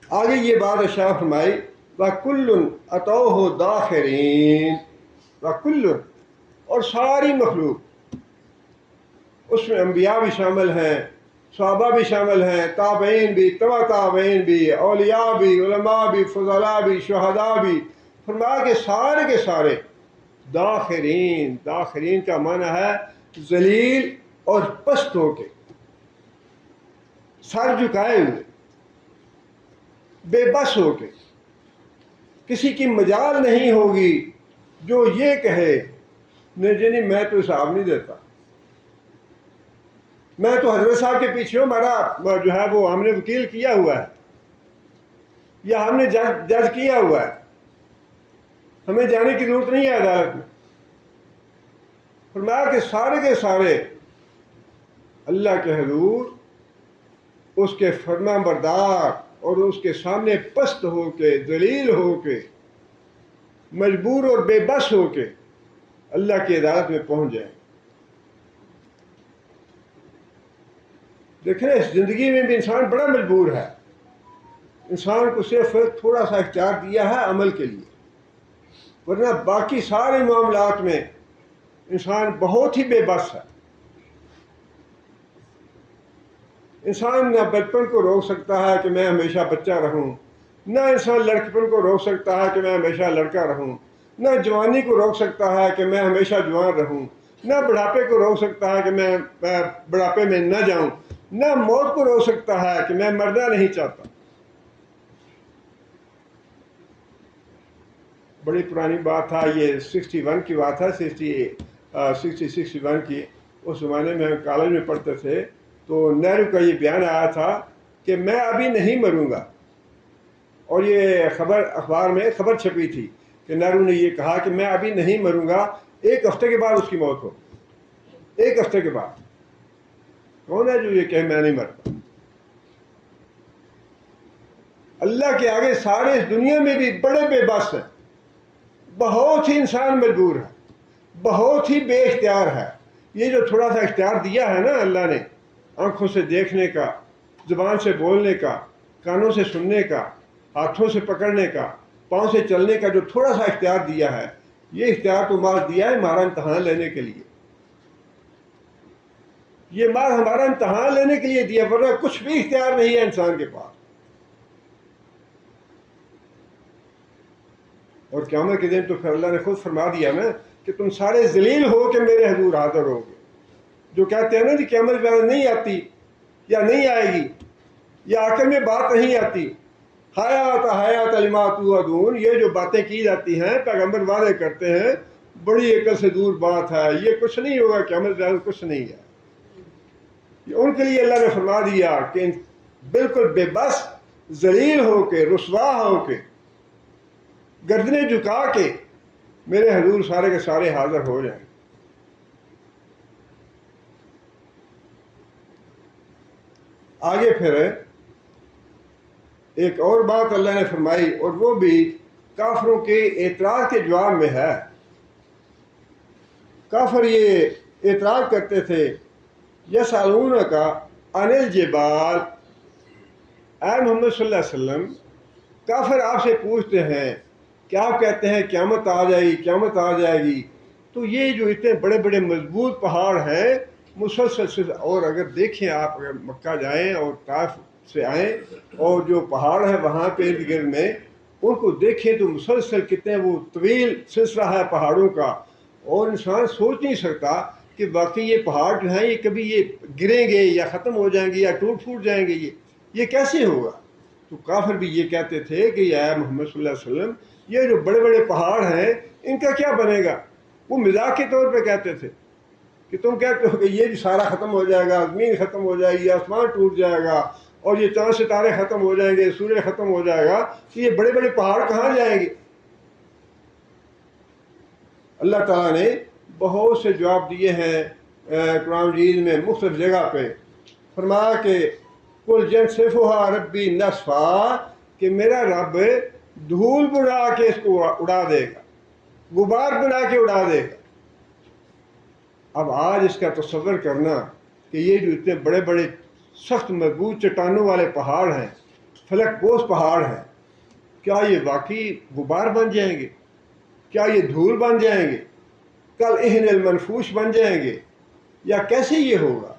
آگے یہ بات ارشاد فرمائی وَكُلٌّ أَتَوْهُ دَاخِرِينَ، وَكُلٌّ، اور ساری مخلوق، اس میں انبیاء بھی شامل ہیں، صحابہ بھی شامل ہیں، تابعین بھی، تبع تابعین بھی، اولیاء بھی، علماء بھی، فضلاء بھی، شہداء بھی، فرمایا کہ سارے داخرین۔ داخرین کا معنی ہے ذلیل اور پست ہو کے، سر جھکائے ہوئے، بے بس ہو کے، کسی کی مجال نہیں ہوگی جو یہ کہے نہیں میں تو حساب نہیں دیتا، میں تو حضرت صاحب کے پیچھے ہوں، ہمارا جو ہے وہ ہم نے وکیل کیا ہوا ہے یا ہم نے جج کیا ہوا ہے، ہمیں جانے کی ضرورت نہیں ہے عدالت میں۔ فرمایا کہ سارے کے سارے اللہ کے حضور اس کے فرما بردار اور اس کے سامنے پست ہو کے، ذلیل ہو کے، مجبور اور بے بس ہو کے اللہ کی عدالت میں پہنچ جائیں۔ دیکھیں اس زندگی میں بھی انسان بڑا مجبور ہے، انسان کو صرف تھوڑا سا اختیار دیا ہے عمل کے لیے، ورنہ باقی سارے معاملات میں انسان بہت ہی بے بس ہے۔ انسان نہ بچپن کو روک سکتا ہے کہ میں ہمیشہ بچہ رہوں، نہ انسان لڑکپن کو روک سکتا ہے کہ میں ہمیشہ لڑکا رہوں، نہ جوانی کو روک سکتا ہے کہ میں ہمیشہ جوان رہوں، نہ بڑھاپے کو روک سکتا ہے کہ میں بڑھاپے میں نہ جاؤں، نہ موت کو روک سکتا ہے کہ میں مرنا نہیں چاہتا۔ بڑی پرانی بات تھا، یہ 61 کی بات ہے، 61 کی۔ اس زمانے میں ہم کالج میں پڑھتے تھے تو نہرو کا یہ بیان آیا تھا کہ میں ابھی نہیں مروں گا، اور یہ خبر اخبار میں خبر چھپی تھی کہ نہرو نے یہ کہا کہ میں ابھی نہیں مروں گا، 1 ہفتے کے بعد اس کی موت ہو، 1 ہفتے کے بعد۔ کون ہے جو یہ کہ میں نہیں مرتا؟ اللہ کے آگے سارے اس دنیا میں بھی بڑے بے بس ہیں، بہت ہی انسان مجبور ہے، بہت ہی بے اختیار ہے۔ یہ جو تھوڑا سا اختیار دیا ہے نا اللہ نے، آنکھوں سے دیکھنے کا، زبان سے بولنے کا، کانوں سے سننے کا، ہاتھوں سے پکڑنے کا، پاؤں سے چلنے کا، جو تھوڑا سا اختیار دیا ہے، یہ اختیار تو مار دیا ہے ہمارا امتحان لینے کے لیے، یہ مار ہمارا امتحان لینے کے لیے دیا، ورنہ کچھ بھی اختیار نہیں ہے انسان کے پاس۔ اور قیامت کے دن تو پھر اللہ نے خود فرما دیا نا کہ تم سارے ذلیل ہو کے میرے حضور حاضر ہو گے۔ جو کہتے ہیں نا کہ قیامت وغیرہ نہیں آتی یا نہیں آئے گی یا عقل میں بات نہیں آتی، حیات علمات ودون، یہ جو باتیں کی جاتی ہیں پیغمبر وعدے کرتے ہیں، بڑی عقل سے دور بات ہے، یہ کچھ نہیں ہوگا، قیامت وغیرہ کچھ نہیں ہے۔ یہ ان کے لیے اللہ نے فرما دیا کہ بالکل بے بس، ذلیل ہو کے، رسوا ہو کے، گردنیں جھکا کے میرے حضور سارے کے سارے حاضر ہو جائیں۔ آگے پھر ایک اور بات اللہ نے فرمائی، اور وہ بھی کافروں کے اعتراض کے جواب میں ہے۔ کافر یہ اعتراض کرتے تھے، یسألونک عن الجبال، اے محمد صلی اللہ علیہ وسلم، کافر آپ سے پوچھتے ہیں کہ آپ کہتے ہیں قیامت آ جائے گی، قیامت آ جائے گی، تو یہ جو اتنے بڑے بڑے مضبوط پہاڑ ہیں مسلسل سے، اور اگر دیکھیں آپ اگر مکہ جائیں اور طائف سے آئیں اور جو پہاڑ ہے وہاں پہ ارد گرد میں ان کو دیکھیں تو مسلسل کتنے وہ طویل سلسلہ ہے پہاڑوں کا، اور انسان سوچ نہیں سکتا کہ واقعی یہ پہاڑ جو ہیں یہ کبھی یہ گریں گے یا ختم ہو جائیں گے یا ٹوٹ پھوٹ جائیں گے، یہ کیسے ہوگا؟ تو کافر بھی یہ کہتے تھے کہ یا محمد صلی اللہ علیہ وسلم، یہ جو بڑے بڑے پہاڑ ہیں ان کا کیا بنے گا؟ وہ مزاق کے طور پہ کہتے تھے کہ تم کہتے ہو کہ یہ بھی سارا ختم ہو جائے گا، زمین ختم ہو جائے گی، آسمان ٹوٹ جائے گا، اور یہ چاند ستارے ختم ہو جائیں گے، سورج ختم ہو جائے گا، کہ یہ بڑے بڑے پہاڑ کہاں جائیں گے؟ اللہ تعالیٰ نے بہت سے جواب دیے ہیں قرآن مجید میں مختلف جگہ پہ۔ فرمایا کہ قل ینسفھا ربی نسفا، کہ میرا رب دھول بنا کے اس کو اڑا دے گا، غبار بنا کے اڑا دے گا۔ اب آج اس کا تصور کرنا کہ یہ جو اتنے بڑے بڑے سخت مضبوط چٹانوں والے پہاڑ ہیں، فلک بوس پہاڑ ہیں، کیا یہ واقعی غبار بن جائیں گے؟ کیا یہ دھول بن جائیں گے؟ کل اہن المنفوش بن جائیں گے؟ یا کیسے یہ ہوگا؟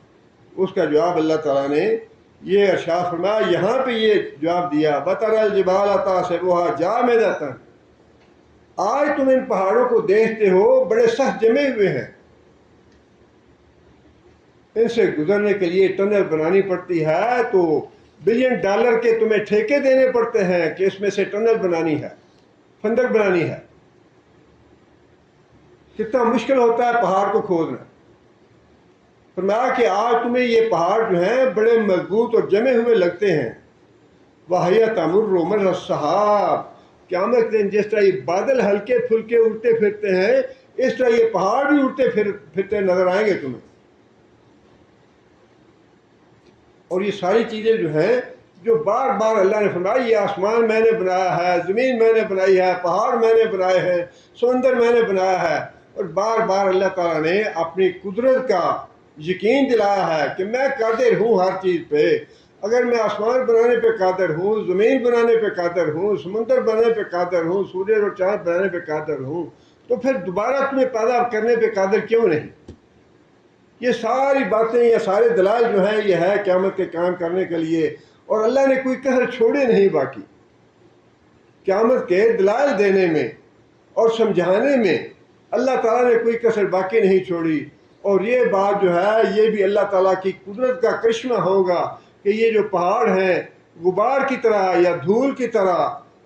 اس کا جواب اللہ تعالیٰ نے یہ ارشاد فرمایا، یہاں پہ یہ جواب دیا، وَتَرَى الْجِبَالَ تَحْسَبُهَا جَامِدَةً، آج تم ان پہاڑوں کو دیکھتے ہو بڑے سخت جمے ہوئے ہیں، ان سے گزرنے کے لیے ٹنل بنانی پڑتی ہے تو $1 بلین کے تمہیں ٹھیکے دینے پڑتے ہیں کہ اس میں سے ٹنل بنانی ہے۔ خندق بنانی ہے، کتنا مشکل ہوتا ہے پہاڑ کو کھودنا۔ فرمایا کہ آج تمہیں یہ پہاڑ جو ہیں بڑے مضبوط اور جمے ہوئے لگتے ہیں، وَهِيَ تَمُرُّ مَرَّ السَّحَابِ، قیامت کے دن جس طرح یہ بادل ہلکے پھلکے اڑتے پھرتے ہیں، اس طرح یہ پہاڑ بھی اڑتے پھرتے نظر آئیں گے تمہیں۔ اور یہ ساری چیزیں جو ہیں، جو بار بار اللہ نے فرمایا، یہ آسمان میں نے بنایا ہے، زمین میں نے بنائی ہے، پہاڑ میں نے بنائے ہیں، سمندر میں نے بنایا ہے، اور بار بار اللہ تعالیٰ نے اپنی قدرت کا یقین دلایا ہے کہ میں قادر ہوں ہر چیز پہ۔ اگر میں آسمان بنانے پہ قادر ہوں، زمین بنانے پہ قادر ہوں، سمندر بنانے پہ قادر ہوں، سورج اور چاند بنانے پہ قادر ہوں، تو پھر دوبارہ تمہیں پیدا کرنے پہ قادر کیوں نہیں؟ یہ ساری باتیں، یہ سارے دلائل جو ہیں، یہ ہے قیامت کے قائم کرنے کے لیے، اور اللہ نے کوئی کسر چھوڑے نہیں باقی۔ قیامت کے دلائل دینے میں اور سمجھانے میں اللہ تعالیٰ نے کوئی کسر باقی نہیں چھوڑی۔ اور یہ بات جو ہے، یہ بھی اللہ تعالیٰ کی قدرت کا کرشمہ ہوگا کہ یہ جو پہاڑ ہیں غبار کی طرح یا دھول کی طرح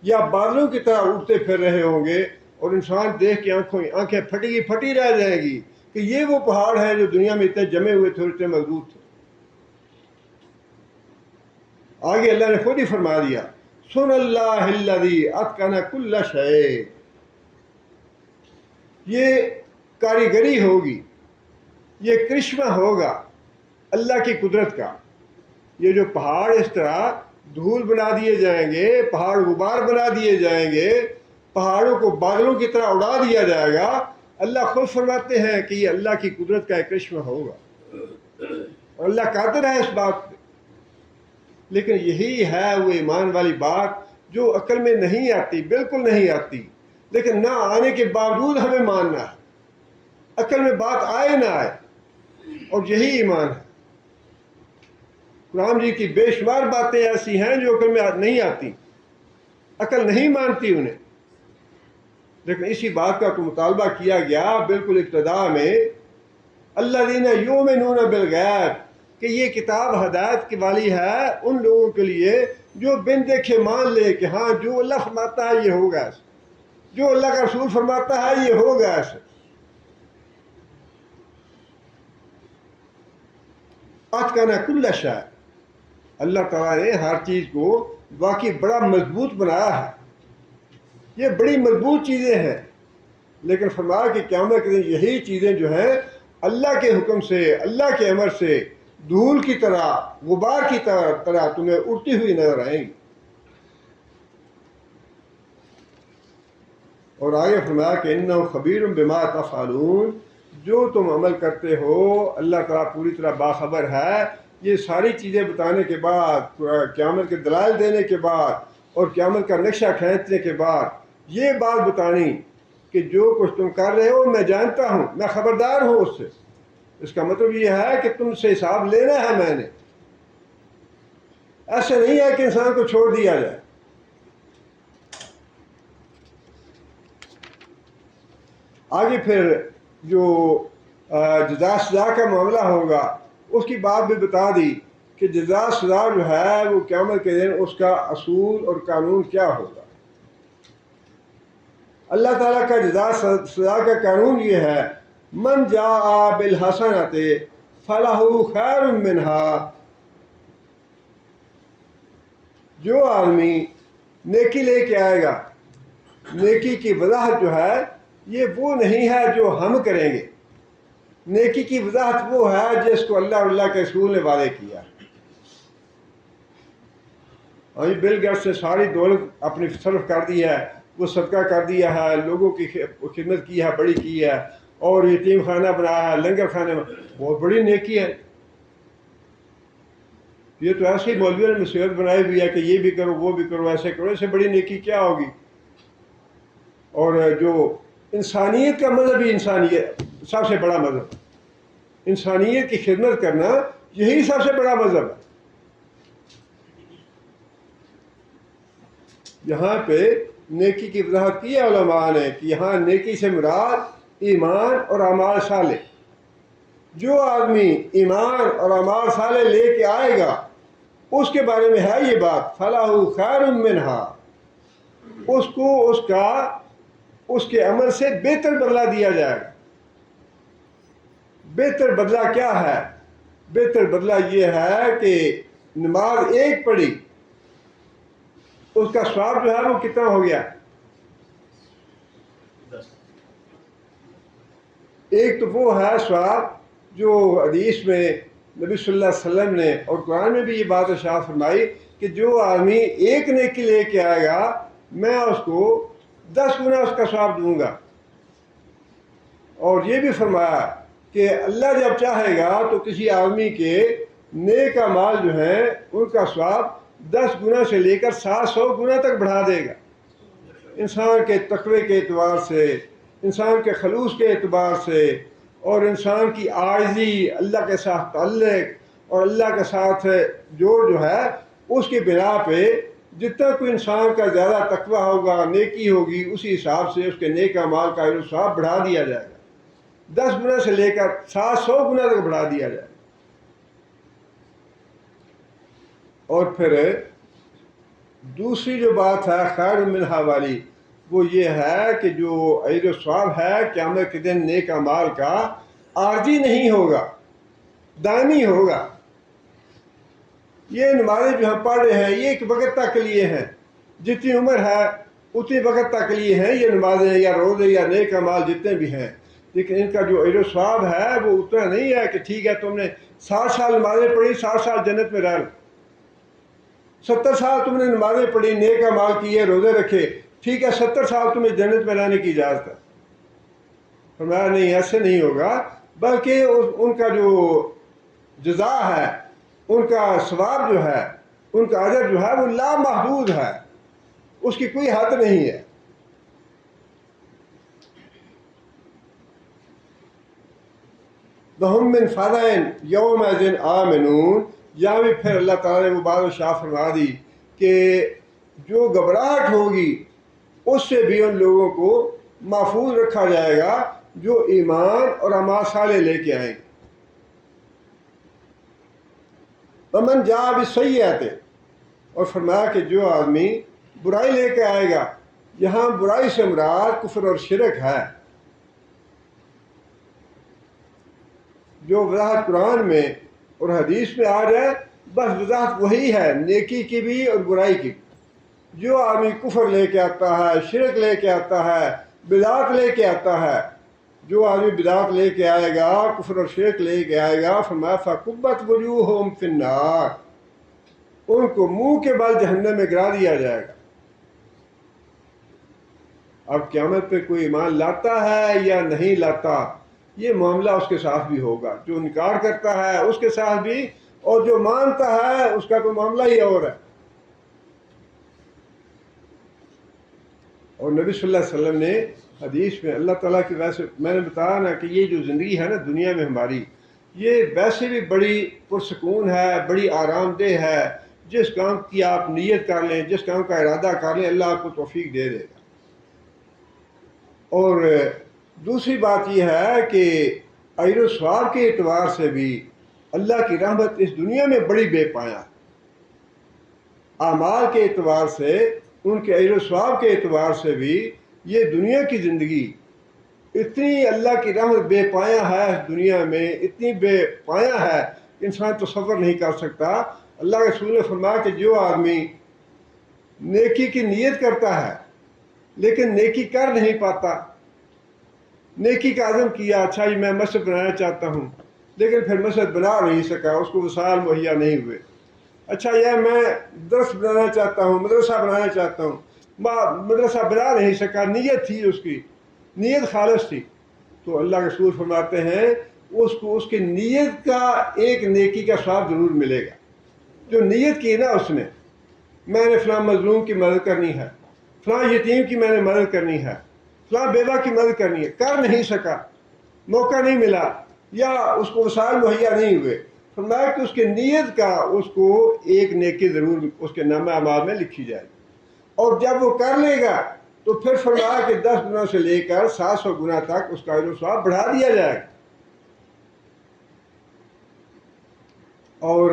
یا بادلوں کی طرح اڑتے پھر رہے ہوں گے، اور انسان دیکھ کے آنکھیں پھٹی رہ جائیں گی کہ یہ وہ پہاڑ ہیں جو دنیا میں اتنے جمے ہوئے تھے، اتنے مضبوط تھے۔ آگے اللہ نے خود ہی فرما دیا، سن اللہ الذی اتقن کل شیء، یہ کاریگری ہوگی، یہ کرشمہ ہوگا اللہ کی قدرت کا۔ یہ جو پہاڑ اس طرح دھول بنا دیے جائیں گے، پہاڑ غبار بنا دیے جائیں گے، پہاڑوں کو بادلوں کی طرح اڑا دیا جائے گا، اللہ خود فرماتے ہیں کہ یہ اللہ کی قدرت کا ایک کرشمہ ہوگا، اور اللہ قادر ہے اس بات پہ۔ لیکن یہی ہے وہ ایمان والی بات جو عقل میں نہیں آتی، بالکل نہیں آتی، لیکن نہ آنے کے باوجود ہمیں ماننا ہے، عقل میں بات آئے نہ آئے، اور یہی ایمان ہے۔ قرآن جی کی بے شمار باتیں ایسی ہیں جو عقل میں نہیں آتی، عقل نہیں مانتی انہیں، لیکن اسی بات کا تو مطالبہ کیا گیا بالکل ابتدا میں، الذین یؤمنون بالغیب، کہ یہ کتاب ہدایت کی والی ہے ان لوگوں کے لیے جو بن دیکھے مان لے کہ ہاں جو اللہ فرماتا ہے یہ ہوگا ایسے، جو اللہ کا رسول فرماتا ہے یہ ہوگا ایسے۔ اتقن کل شیء، اللہ تعالیٰ نے ہر چیز کو واقعی بڑا مضبوط بنایا ہے، یہ بڑی مضبوط چیزیں ہیں، لیکن فرمایا کہ قیامت کے دن یہی چیزیں جو ہیں اللہ کے حکم سے، اللہ کے امر سے دھول کی طرح، غبار کی طرح تمہیں اڑتی ہوئی نظر آئیں گی۔ اور آگے فرمایا کہ انہ خبیر بما تفعلون، جو تم عمل کرتے ہو اللہ تعالیٰ پوری طرح باخبر ہے۔ یہ ساری چیزیں بتانے کے بعد، قیامت کے دلائل دینے کے بعد اور قیامت کا نقشہ کھینچنے کے بعد یہ بات بتانی کہ جو کچھ تم کر رہے ہو میں جانتا ہوں، میں خبردار ہوں اس سے۔ اس کا مطلب یہ ہے کہ تم سے حساب لینا ہے میں نے، ایسا نہیں ہے کہ انسان کو چھوڑ دیا جائے۔ آگے پھر جو جزا سزا کا معاملہ ہوگا اس کی بات بھی بتا دی کہ جزا سزا جو ہے وہ قیامت کے دن اس کا اصول اور قانون کیا ہوگا۔ اللہ تعالیٰ کا جزا سزا کا قانون یہ ہے، من جاء بالحسنۃ فلہ خیر منہا، جو آدمی نیکی لے کے آئے گا، نیکی کی وضاحت جو ہے یہ وہ نہیں ہے جو ہم کریں گے، نیکی کی وضاحت وہ ہے جس کو اللہ اور اللہ کے رسول نے وعدے کیا۔ بل گیٹس نے ساری دولت اپنی صرف کر دی ہے، وہ صدقہ کر دیا ہے، لوگوں کی خدمت کی ہے، بڑی کی ہے، اور یتیم خانہ بنایا ہے، لنگر خانے میں، بہت بڑی نیکی ہے۔ یہ تو ایسے ہی مولویوں نے مصیبت بنائی ہوئی ہے کہ یہ بھی کرو وہ بھی کرو، ایسے کرو، اس سے بڑی نیکی کیا ہوگی۔ اور جو انسانیت کا مذہب ہی انسانیت سب سے بڑا مذہب، انسانیت کی خدمت کرنا یہی سب سے بڑا مذہب ہے۔ یہاں پہ نیکی کی وضاحت کی ہے علماء نے کہ یہاں نیکی سے مراد ایمان اور اعمال صالح، جو آدمی ایمان اور اعمال صالح لے کے آئے گا اس کے بارے میں ہے یہ بات، فلاح خیر منہا، اس کو اس کے عمل سے بہتر بدلہ دیا جائے گا۔ بہتر بدلہ کیا ہے؟ بہتر بدلہ یہ ہے کہ نماز ایک پڑھی، اس کا ثواب جو ہے وہ کتنا ہو گیا؟ ایک تو وہ ہے ثواب جو حدیث میں نبی صلی اللہ علیہ وسلم نے اور قرآن میں بھی یہ بات ارشاد فرمائی کہ جو آدمی ایک نیکی لے کے آئے گا میں اس کو 10 گنا اس کا ثواب دوں گا۔ اور یہ بھی فرمایا کہ اللہ جب چاہے گا تو کسی آدمی کے نیک اعمال جو ہیں ان کا ثواب 10 گنا سے لے کر 700 گنا تک بڑھا دے گا۔ انسان کے تقوی کے اعتبار سے، انسان کے خلوص کے اعتبار سے، اور انسان کی عاجزی، اللہ کے ساتھ تعلق اور اللہ کے ساتھ جوڑ جو ہے اس کی بنا پہ جتنا کوئی انسان کا زیادہ تقوی ہوگا، نیکی ہوگی، اسی حساب سے اس کے نیک اعمال کا اجر و ثواب بڑھا دیا جائے گا۔ 10 گنا سے لے کر 700 گنا تک بڑھا دیا جائے گا۔ اور پھر دوسری جو بات ہے خیر منہا والی، وہ یہ ہے کہ جو اجر و ثواب ہے قیامت کے دن نیک اعمال کا عارضی نہیں ہوگا، دائمی ہوگا۔ یہ نمازیں جو ہم پڑھ رہے ہیں یہ ایک وقت تک کے لیے ہیں، جتنی عمر ہے اتنی وقت تک کے لیے ہیں یہ نمازیں یا روزے یا نیک اعمال جتنے بھی ہیں، لیکن ان کا جو اجر و ثواب ہے وہ اتنا نہیں ہے کہ ٹھیک ہے تم نے 60 سال نمازیں پڑھی 60 سال جنت میں رہ، 70 سال تم نے نمازیں پڑھی، نیک اعمال کیے، روزے رکھے، ٹھیک ہے 70 سال تمہیں جنت میں رہنے کی اجازت ہے۔ فرمایا نہیں، ایسے نہیں ہوگا، بلکہ ان کا جو جزا ہے، ان کا ثواب جو ہے، ان کا اجر جو ہے وہ لامحدود ہے، اس کی کوئی حد نہیں ہے۔ وَهُم مِّن فَزَعٍ يَوْمَئِذٍ آمِنُونَ، یہاں بھی پھر اللہ تعالیٰ نے وہ بات شاہ فرما دی کہ جو گھبراہٹ ہوگی اس سے بھی ان لوگوں کو محفوظ رکھا جائے گا جو ایمان اور اعمال صالح لے کے آئیں گے۔ وَمَن جَاءَ بِالسَّیِّئَةِ، اور فرمایا کہ جو آدمی برائی لے کے آئے گا، یہاں برائی سے مراد کفر اور شرک ہے، جو وضاحت قرآن میں اور حدیث میں آ جائے بس وضاحت وہی ہے، نیکی کی بھی اور برائی کی بھی۔ جو آدمی کفر لے کے آتا ہے، شرک لے کے آتا ہے، بدعت لے کے آتا ہے، جو آدمی بدعت لے کے آئے گا، کفر اور شرک لے کے آئے گا، فرمایا فَكُبَّتْ وُجُوهُهُمْ فِي النَّارِ، ان کو منہ کے بل جہنم میں گرا دیا جائے گا۔ اب قیامت پہ کوئی ایمان لاتا ہے یا نہیں لاتا یہ معاملہ اس کے ساتھ بھی ہوگا، جو انکار کرتا ہے اس کے ساتھ بھی، اور جو مانتا ہے اس کا تو معاملہ ہی اور ہے۔ اور نبی صلی اللہ علیہ وسلم نے حدیث میں اللہ تعالیٰ کی ویسے میں نے بتایا نا کہ یہ جو زندگی ہے نا دنیا میں ہماری، یہ ویسے بھی بڑی پرسکون ہے، بڑی آرام دہ ہے، جس کام کی آپ نیت کر لیں، جس کام کا ارادہ کر لیں اللہ آپ کو توفیق دے دے گا۔ اور دوسری بات یہ ہے کہ اجر و ثواب کے اعتبار سے بھی اللہ کی رحمت اس دنیا میں بڑی بے پایا، اعمال کے اعتبار سے، ان کے اجر و ثواب کے اعتبار سے بھی یہ دنیا کی زندگی اتنی اللہ کی رحمت بے پایا ہے، اس دنیا میں اتنی بے پایا ہے کہ انسان تصور نہیں کر سکتا۔ اللہ کے رسول نے فرمایا کہ جو آدمی نیکی کی نیت کرتا ہے لیکن نیکی کر نہیں پاتا، نیکی کا عزم کیا، اچھا جی میں مسجد بنانا چاہتا ہوں، لیکن پھر مسجد بنا نہیں سکا، اس کو وسائل مہیا نہیں ہوئے، اچھا یہ میں درس بنانا چاہتا ہوں، مدرسہ بنانا چاہتا ہوں، مدرسہ بنا نہیں سکا، نیت تھی اس کی، نیت خالص تھی، تو اللہ کے رسول فرماتے ہیں اس کو اس کی نیت کا ایک نیکی کا ثواب ضرور ملے گا۔ جو نیت کی نا اس نے، میں نے فلاں مظلوم کی مدد کرنی ہے، فلاں یتیم کی میں نے مدد کرنی ہے، فلاں بیوہ کی مدد کرنی ہے، کر نہیں سکا، موقع نہیں ملا یا اس کو وسائل مہیا نہیں ہوئے، فرمایا کہ اس کی نیت کا اس کو ایک نیکی ضرور اس کے نامہ اعمال میں لکھی جائے گی، اور جب وہ کر لے گا تو پھر فرمایا کہ 10 گنا سے لے کر 700 گنا تک اس کا اجر و ثواب بڑھا دیا جائے گا۔ اور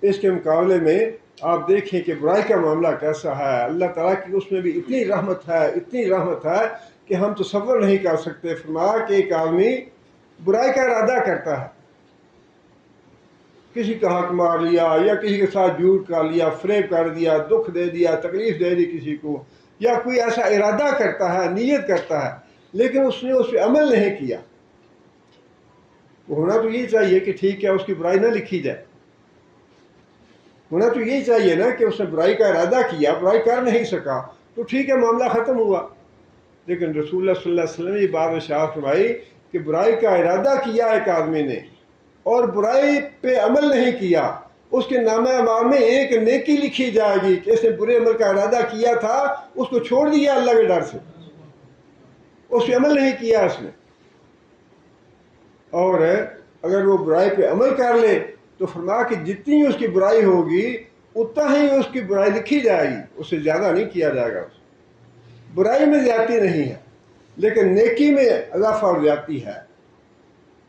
اس کے مقابلے میں آپ دیکھیں کہ برائی کا معاملہ کیسا ہے. اللہ تعالیٰ کی اس میں بھی اتنی رحمت ہے، اتنی رحمت ہے کہ ہم تصور نہیں کر سکتے. فرمایا کہ ایک آدمی برائی کا ارادہ کرتا ہے، کسی کا حق مار لیا یا کسی کے ساتھ جھوٹ کر لیا، فریب کر دیا، دکھ دے دیا، تکلیف دے دی کسی کو، یا کوئی ایسا ارادہ کرتا ہے، نیت کرتا ہے، لیکن اس نے اس پہ عمل نہیں کیا. ہونا تو یہی چاہیے کہ ٹھیک ہے اس کی برائی نہ لکھی جائے. ہونا تو یہی چاہیے نا کہ اس نے برائی کا ارادہ کیا، برائی کر نہیں سکا تو ٹھیک ہے، معاملہ ختم ہوا. لیکن رسول اللہ صلی اللہ علیہ وسلم نے یہ بات ارشاد فرمائی کہ برائی کا ارادہ کیا ایک آدمی نے اور برائی پہ عمل نہیں کیا، اس کے نامہ اعمال میں ایک نیکی لکھی جائے گی کہ اس نے برے عمل کا ارادہ کیا تھا، اس کو چھوڑ دیا اللہ کے ڈر سے، اس پہ عمل نہیں کیا اس نے. اور اگر وہ برائی پہ عمل کر لے تو فرمایا کہ جتنی اس کی برائی ہوگی اتنا ہی اس کی برائی لکھی جائے گی، اس سے زیادہ نہیں کیا جائے گا. برائی میں زیادتی نہیں ہے لیکن نیکی میں اضافہ اور زیادتی ہے.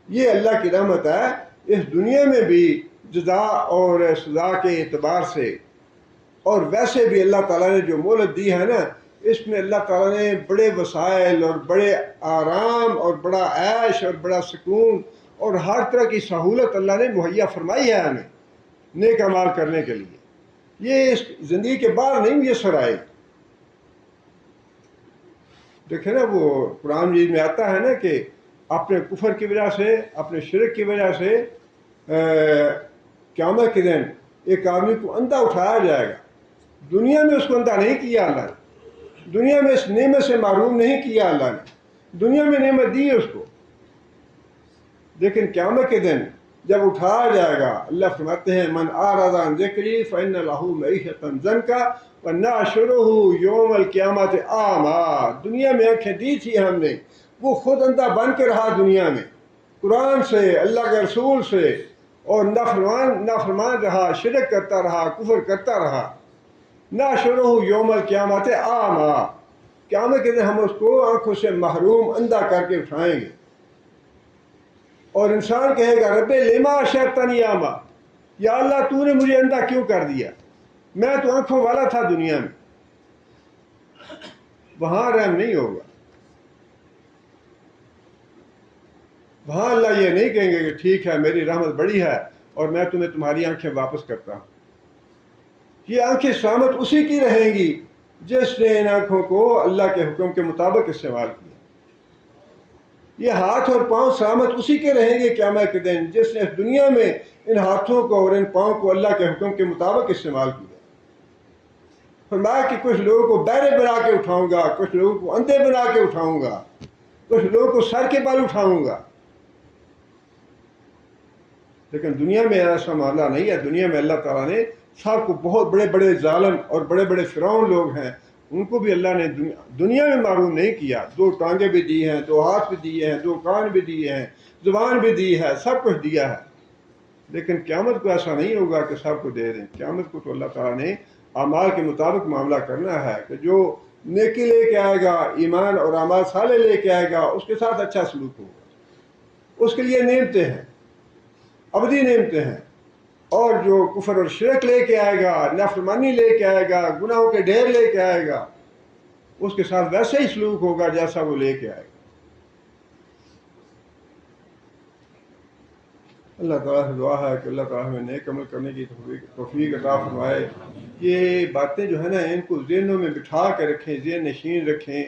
یہ اللہ کی رحمت ہے. اس دنیا میں بھی جزا اور سزا کے اعتبار سے اور ویسے بھی اللہ تعالیٰ نے جو مہلت دی ہے نا، اس میں اللہ تعالیٰ نے بڑے وسائل اور بڑے آرام اور بڑا عیش اور بڑا سکون اور ہر طرح کی سہولت اللہ نے مہیا فرمائی ہے ہمیں نیک اعمال کرنے کے لیے. یہ اس زندگی کے باہر نہیں میسر آئے. دیکھیں نا، وہ قرآن مجید میں آتا ہے نا کہ اپنے کفر کی وجہ سے، اپنے شرک کی وجہ سے قیامت کے دن ایک آدمی کو اندھا اٹھایا جائے گا. دنیا میں اس کو اندھا نہیں کیا اللہ نے، دنیا میں اس نعمت سے محروم نہیں کیا اللہ نے، دنیا میں نعمت دی اس کو. لیکن قیامت کے دن جب اٹھایا جائے گا، اللہ فرماتے ہیں من اعرض عن ذکری فإن له معیشۃ ضنکا ونحشرہ یوم القیامت اعمیٰ. دنیا میں آنکھیں دی تھی ہم نے، وہ خود اندھا بن کے رہا دنیا میں، قرآن سے، اللہ کے رسول سے، اور نافرمان رہا، شرک کرتا رہا، کفر کرتا رہا. نحشرہ یوم القیامت اعمیٰ، قیامت کے دن ہم اس کو آنکھوں سے محروم اندھا کر کے اٹھائیں گے. اور انسان کہے گا رب لما حشرتنی اعمیٰ، یا اللہ تو نے مجھے اندھا کیوں کر دیا، میں تو آنکھوں والا تھا دنیا میں. وہاں رحم نہیں ہوگا. وہاں اللہ یہ نہیں کہیں گے کہ ٹھیک ہے میری رحمت بڑی ہے اور میں تمہیں تمہاری آنکھیں واپس کرتا ہوں. یہ آنکھیں سلامت اسی کی رہیں گی جس نے ان آنکھوں کو اللہ کے حکم کے مطابق استعمال کیا. یہ ہاتھ اور پاؤں سلامت اسی کے رہیں گے قیامت کے دن جس نے اس دنیا میں ان ہاتھوں کو اور ان پاؤں کو اللہ کے حکم کے مطابق استعمال کیا. فرمایا کہ کچھ لوگوں کو بہرے بنا کے اٹھاؤں گا، کچھ لوگوں کو اندھے بنا کے اٹھاؤں گا، کچھ لوگوں کو سر کے بل اٹھاؤں گا. لیکن دنیا میں ایسا معاملہ نہیں ہے. دنیا میں اللہ تعالیٰ نے سب کو، بہت بڑے بڑے ظالم اور بڑے بڑے فرعون لوگ ہیں، ان کو بھی اللہ نے دنیا میں معروم نہیں کیا. 2 ٹانگیں بھی دی ہیں، 2 ہاتھ بھی دیے ہیں، 2 کان بھی دیے ہیں، زبان بھی دی ہے، سب کچھ دیا ہے. لیکن قیامت کو ایسا نہیں ہوگا کہ سب کو دے دیں. قیامت کو تو اللہ تعالیٰ نے اعمال کے مطابق معاملہ کرنا ہے کہ جو نیکی لے کے آئے گا، ایمان اور اعمال صالح لے کے آئے گا، اس کے ساتھ اچھا سلوک ہوگا. اس کے لیے نعمتیں ہیں، ابدی نعمتیں ہیں. اور جو کفر اور شرک لے کے آئے گا، نافرمانی لے کے آئے گا، گناہوں کے ڈھیر لے کے آئے گا، اس کے ساتھ ویسا ہی سلوک ہوگا جیسا وہ لے کے آئے گا. اللہ تعالیٰ سے دعا ہے کہ اللہ تعالیٰ ہمیں نیک عمل کرنے کی توفیق عطا فرمائے. یہ باتیں جو ہے نا، ان کو ذہنوں میں بٹھا کے رکھیں، ذہن نشین رکھیں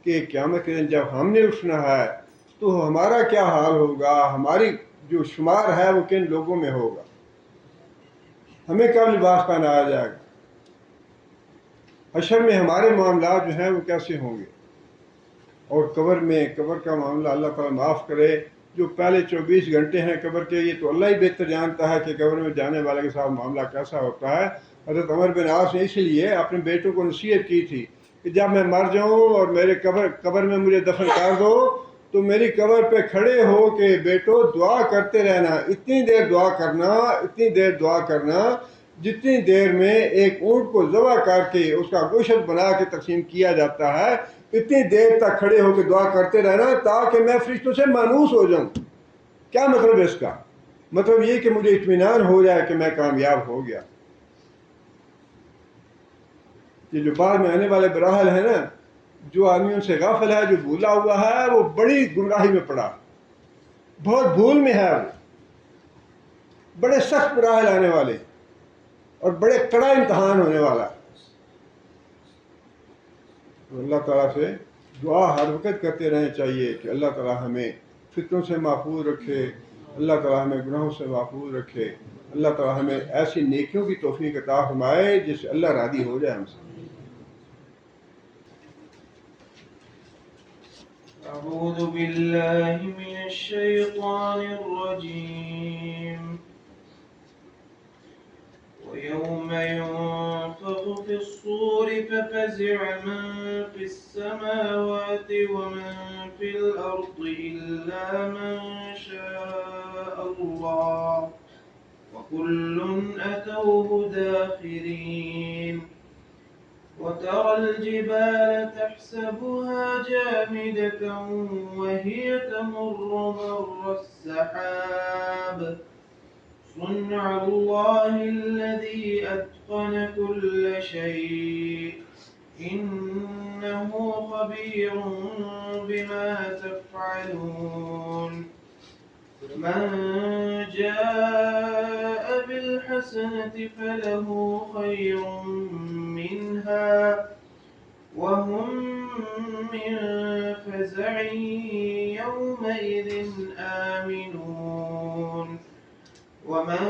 کہ قیامت کے دن جب ہم نے اٹھنا ہے تو ہمارا کیا حال ہوگا، ہماری جو شمار ہے وہ کن لوگوں میں ہوگا، ہمیں کب لباس پہنایا جائے گا، حشر میں ہمارے معاملات جو ہیں وہ کیسے ہوں گے. اور قبر کا معاملہ اللہ تعالیٰ معاف کرے. جو پہلے 24 گھنٹے ہیں قبر کے، یہ تو اللہ ہی بہتر جانتا ہے کہ قبر میں جانے والے کے ساتھ معاملہ کیسا ہوتا ہے. حضرت عمر بن عاص نے اس لیے اپنے بیٹوں کو نصیحت کی تھی کہ جب میں مر جاؤں اور میرے قبر میں مجھے دفن کر دو تو میری قبر پہ کھڑے ہو کے بیٹو دعا کرتے رہنا. اتنی دیر دعا کرنا جتنی دیر میں ایک اونٹ کو ذبح کر کے اس کا گوشت بنا کے تقسیم کیا جاتا ہے، اتنی دیر تک کھڑے ہو کے دعا کرتے رہنا تاکہ میں فرشتوں سے مانوس ہو جاؤں. کیا مطلب ہے اس کا؟ مطلب یہ کہ مجھے اطمینان ہو جائے کہ میں کامیاب ہو گیا. یہ جو بعد میں آنے والے مراحل ہیں نا، جو آدمی ان سے غافل ہے، جو بھولا ہوا ہے، وہ بڑی گمراہی میں پڑا، بہت بھول میں ہے، وہ بڑے سخت مراحل آنے والے اور بڑے کڑا امتحان ہونے والا۔ تو اللہ تعالیٰ سے دعا ہر وقت کرتے رہنا چاہیے کہ اللہ تعالیٰ ہمیں فتنوں سے محفوظ رکھے، اللہ تعالیٰ ہمیں گناہوں سے محفوظ رکھے، اللہ تعالیٰ ہمیں ایسی نیکیوں کی توفیق عطا فرمائے جس سے اللہ راضی ہو جائے ہم سے۔ أعوذ بالله من الشيطان الرجيم. ويوم ينفخ في الصور ففزع من في السماوات ومن في الأرض إلا من شاء الله وكل أتوه داخرين. وترى الجبال تحسبها جامدة وهي تمر مر السحاب صنع الله الذي أتقن كل شيء إنه خبير بما تفعلون. من جاء بالحسنة فله خير منها وهم من فزع يومئذ آمنون. ومن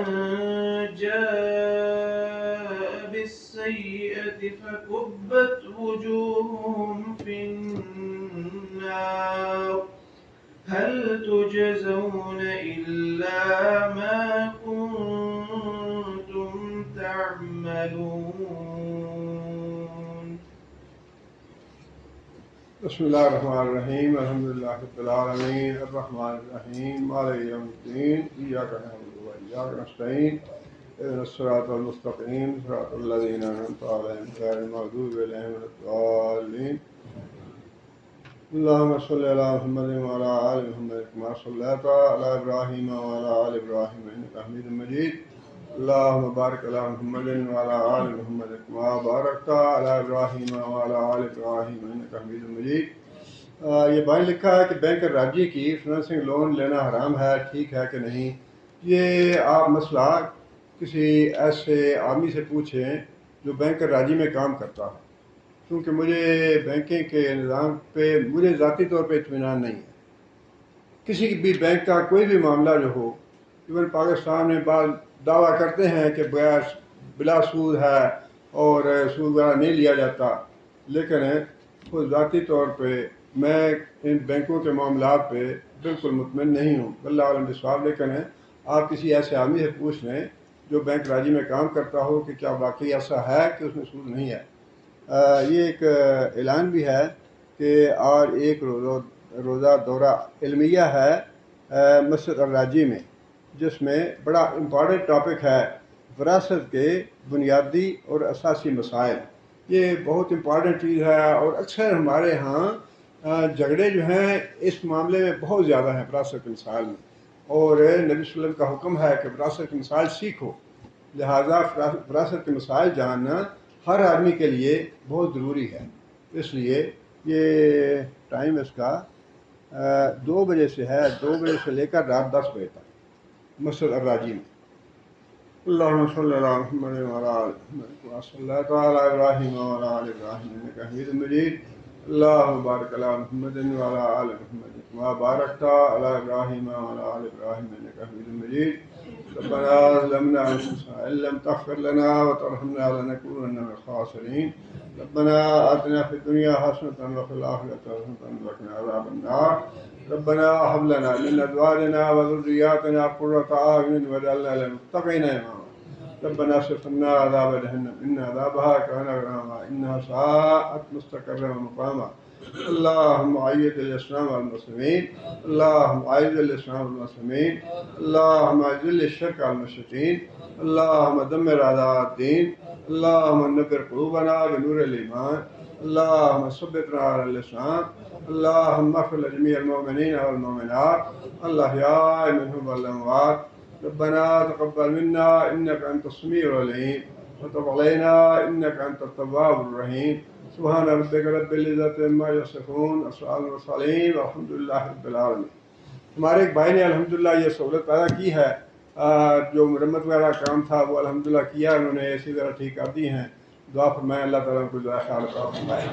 جاء بالسيئة فكبت وجوههم في النار هل تجزون إلا ما كنتم تعملون. بسم اللہ الرحمن الرحیم، الحمدللہ رب العالمین، الرحمن الرحیم، مالک یوم الدین، ایاک نعبد و ایاک نستعین، اهدنا الصراط المستقیم، صراط الذین انعمت علیہم غیر المغضوب علیہم ولا الضالین. اللهم صل على محمد وعلى آل محمد كما صليت على إبراهيم وعلى آل إبراهيم إنك حميد مجيد. اللهم بارك على محمد وعلى آل محمد كما باركت على إبراهيم وعلى آل إبراهيم إنك حميد مجيد. یہ بھائی لکھا ہے کہ بینک راجی کی فنانسنگ لون لینا حرام ہے، ٹھیک ہے کہ نہیں؟ یہ آپ مسئلہ کسی ایسے آدمی سے پوچھیں جو بینک راجی میں کام کرتا ہے، کیونکہ مجھے بینکنگ کے نظام پہ مجھے ذاتی طور پہ اطمینان نہیں ہے۔ کسی بھی بینک کا کوئی بھی معاملہ جو ہو، ایون پاکستان میں بعض دعویٰ کرتے ہیں کہ بلا سود ہے اور سود وغیرہ نہیں لیا جاتا، لیکن خود ذاتی طور پہ میں ان بینکوں کے معاملات پہ بالکل مطمئن نہیں ہوں، اللہ عالم بالصواب۔ لیکن آپ کسی ایسے آدمی سے پوچھ لیں جو بینک راجی میں کام کرتا ہو کہ کیا واقعی ایسا ہے کہ اس میں سود نہیں ہے۔ یہ ایک اعلان بھی ہے کہ آج ایک روزہ دورہ علمیہ ہے مسجد الراجی میں، جس میں بڑا امپورٹنٹ ٹاپک ہے وراثت کے بنیادی اور اساسی مسائل۔ یہ بہت امپورٹنٹ چیز ہے، اور اکثر ہمارے ہاں جھگڑے جو ہیں اس معاملے میں بہت زیادہ ہیں وراثت کے مسائل میں، اور نبی صلی اللہ علیہ وسلم کا حکم ہے کہ وراثت کے مسائل سیکھو، لہٰذا وراثت کے مسائل جاننا ہر آدمی کے لیے بہت ضروری ہے۔ اس لیے یہ ٹائم اس کا 2 بجے سے ہے، 2 بجے سے لے کر رات 10 بجے تک مسجد الراجی میں۔ اللہم صلی علی محمد وعلی آل محمد کما صلیت علی ابراہیم وعلی آل ابراہیم انک حمید مجید. اللہم بارک علی محمد وعلی آل محمد کما بارکت علی ابراہیم وعلی آل ابراہیم انک حمید مجید. ربنا ظلمنا انفسنا ان لم تغفر لنا وترحمنا لنكونن من الخاسرين. ربنا آتنا في الدنيا حسنة وفي الآخرة حسنة وقنا عذاب النار. ربنا هب لنا من أزواجنا وذرياتنا قرة أعين واجعلنا للمتقين إماما. ربنا اصرف عنا عذاب جهنم إن عذابها كان غراما إنها ساءت مستقرا ومقاما. اللهم أيد الإسلام والمسلمين، اللهم أيد الإسلام والمسلمين، اللهم أذل الشرك والمشركين، اللهم دمر أعداء الدين، اللهم نبر قلوبنا بنور الإيمان، اللهم ثبتنا على الإسلام، اللهم اغفر لجميع المؤمنين والمؤمنات الأحياء منهم والأموات. ربنا تقبل منا إنك أنت السميع العليم وتب علينا إنك أنت التواب الرحيم سبحان ربك رب العزة عما يصفون والسلام على المرسلين والحمد لله رب العالمين. ہمارے ایک بھائی نے الحمدللہ یہ سہولت پیدا کی ہے، جو مرمت وغیرہ کام تھا وہ الحمدللہ کیا، انہوں نے اے سی وغیرہ ٹھیک کر دی ہیں. دعا فرمائیں اللہ تعالیٰ کو جو ہے خیال رکھا فرمائے.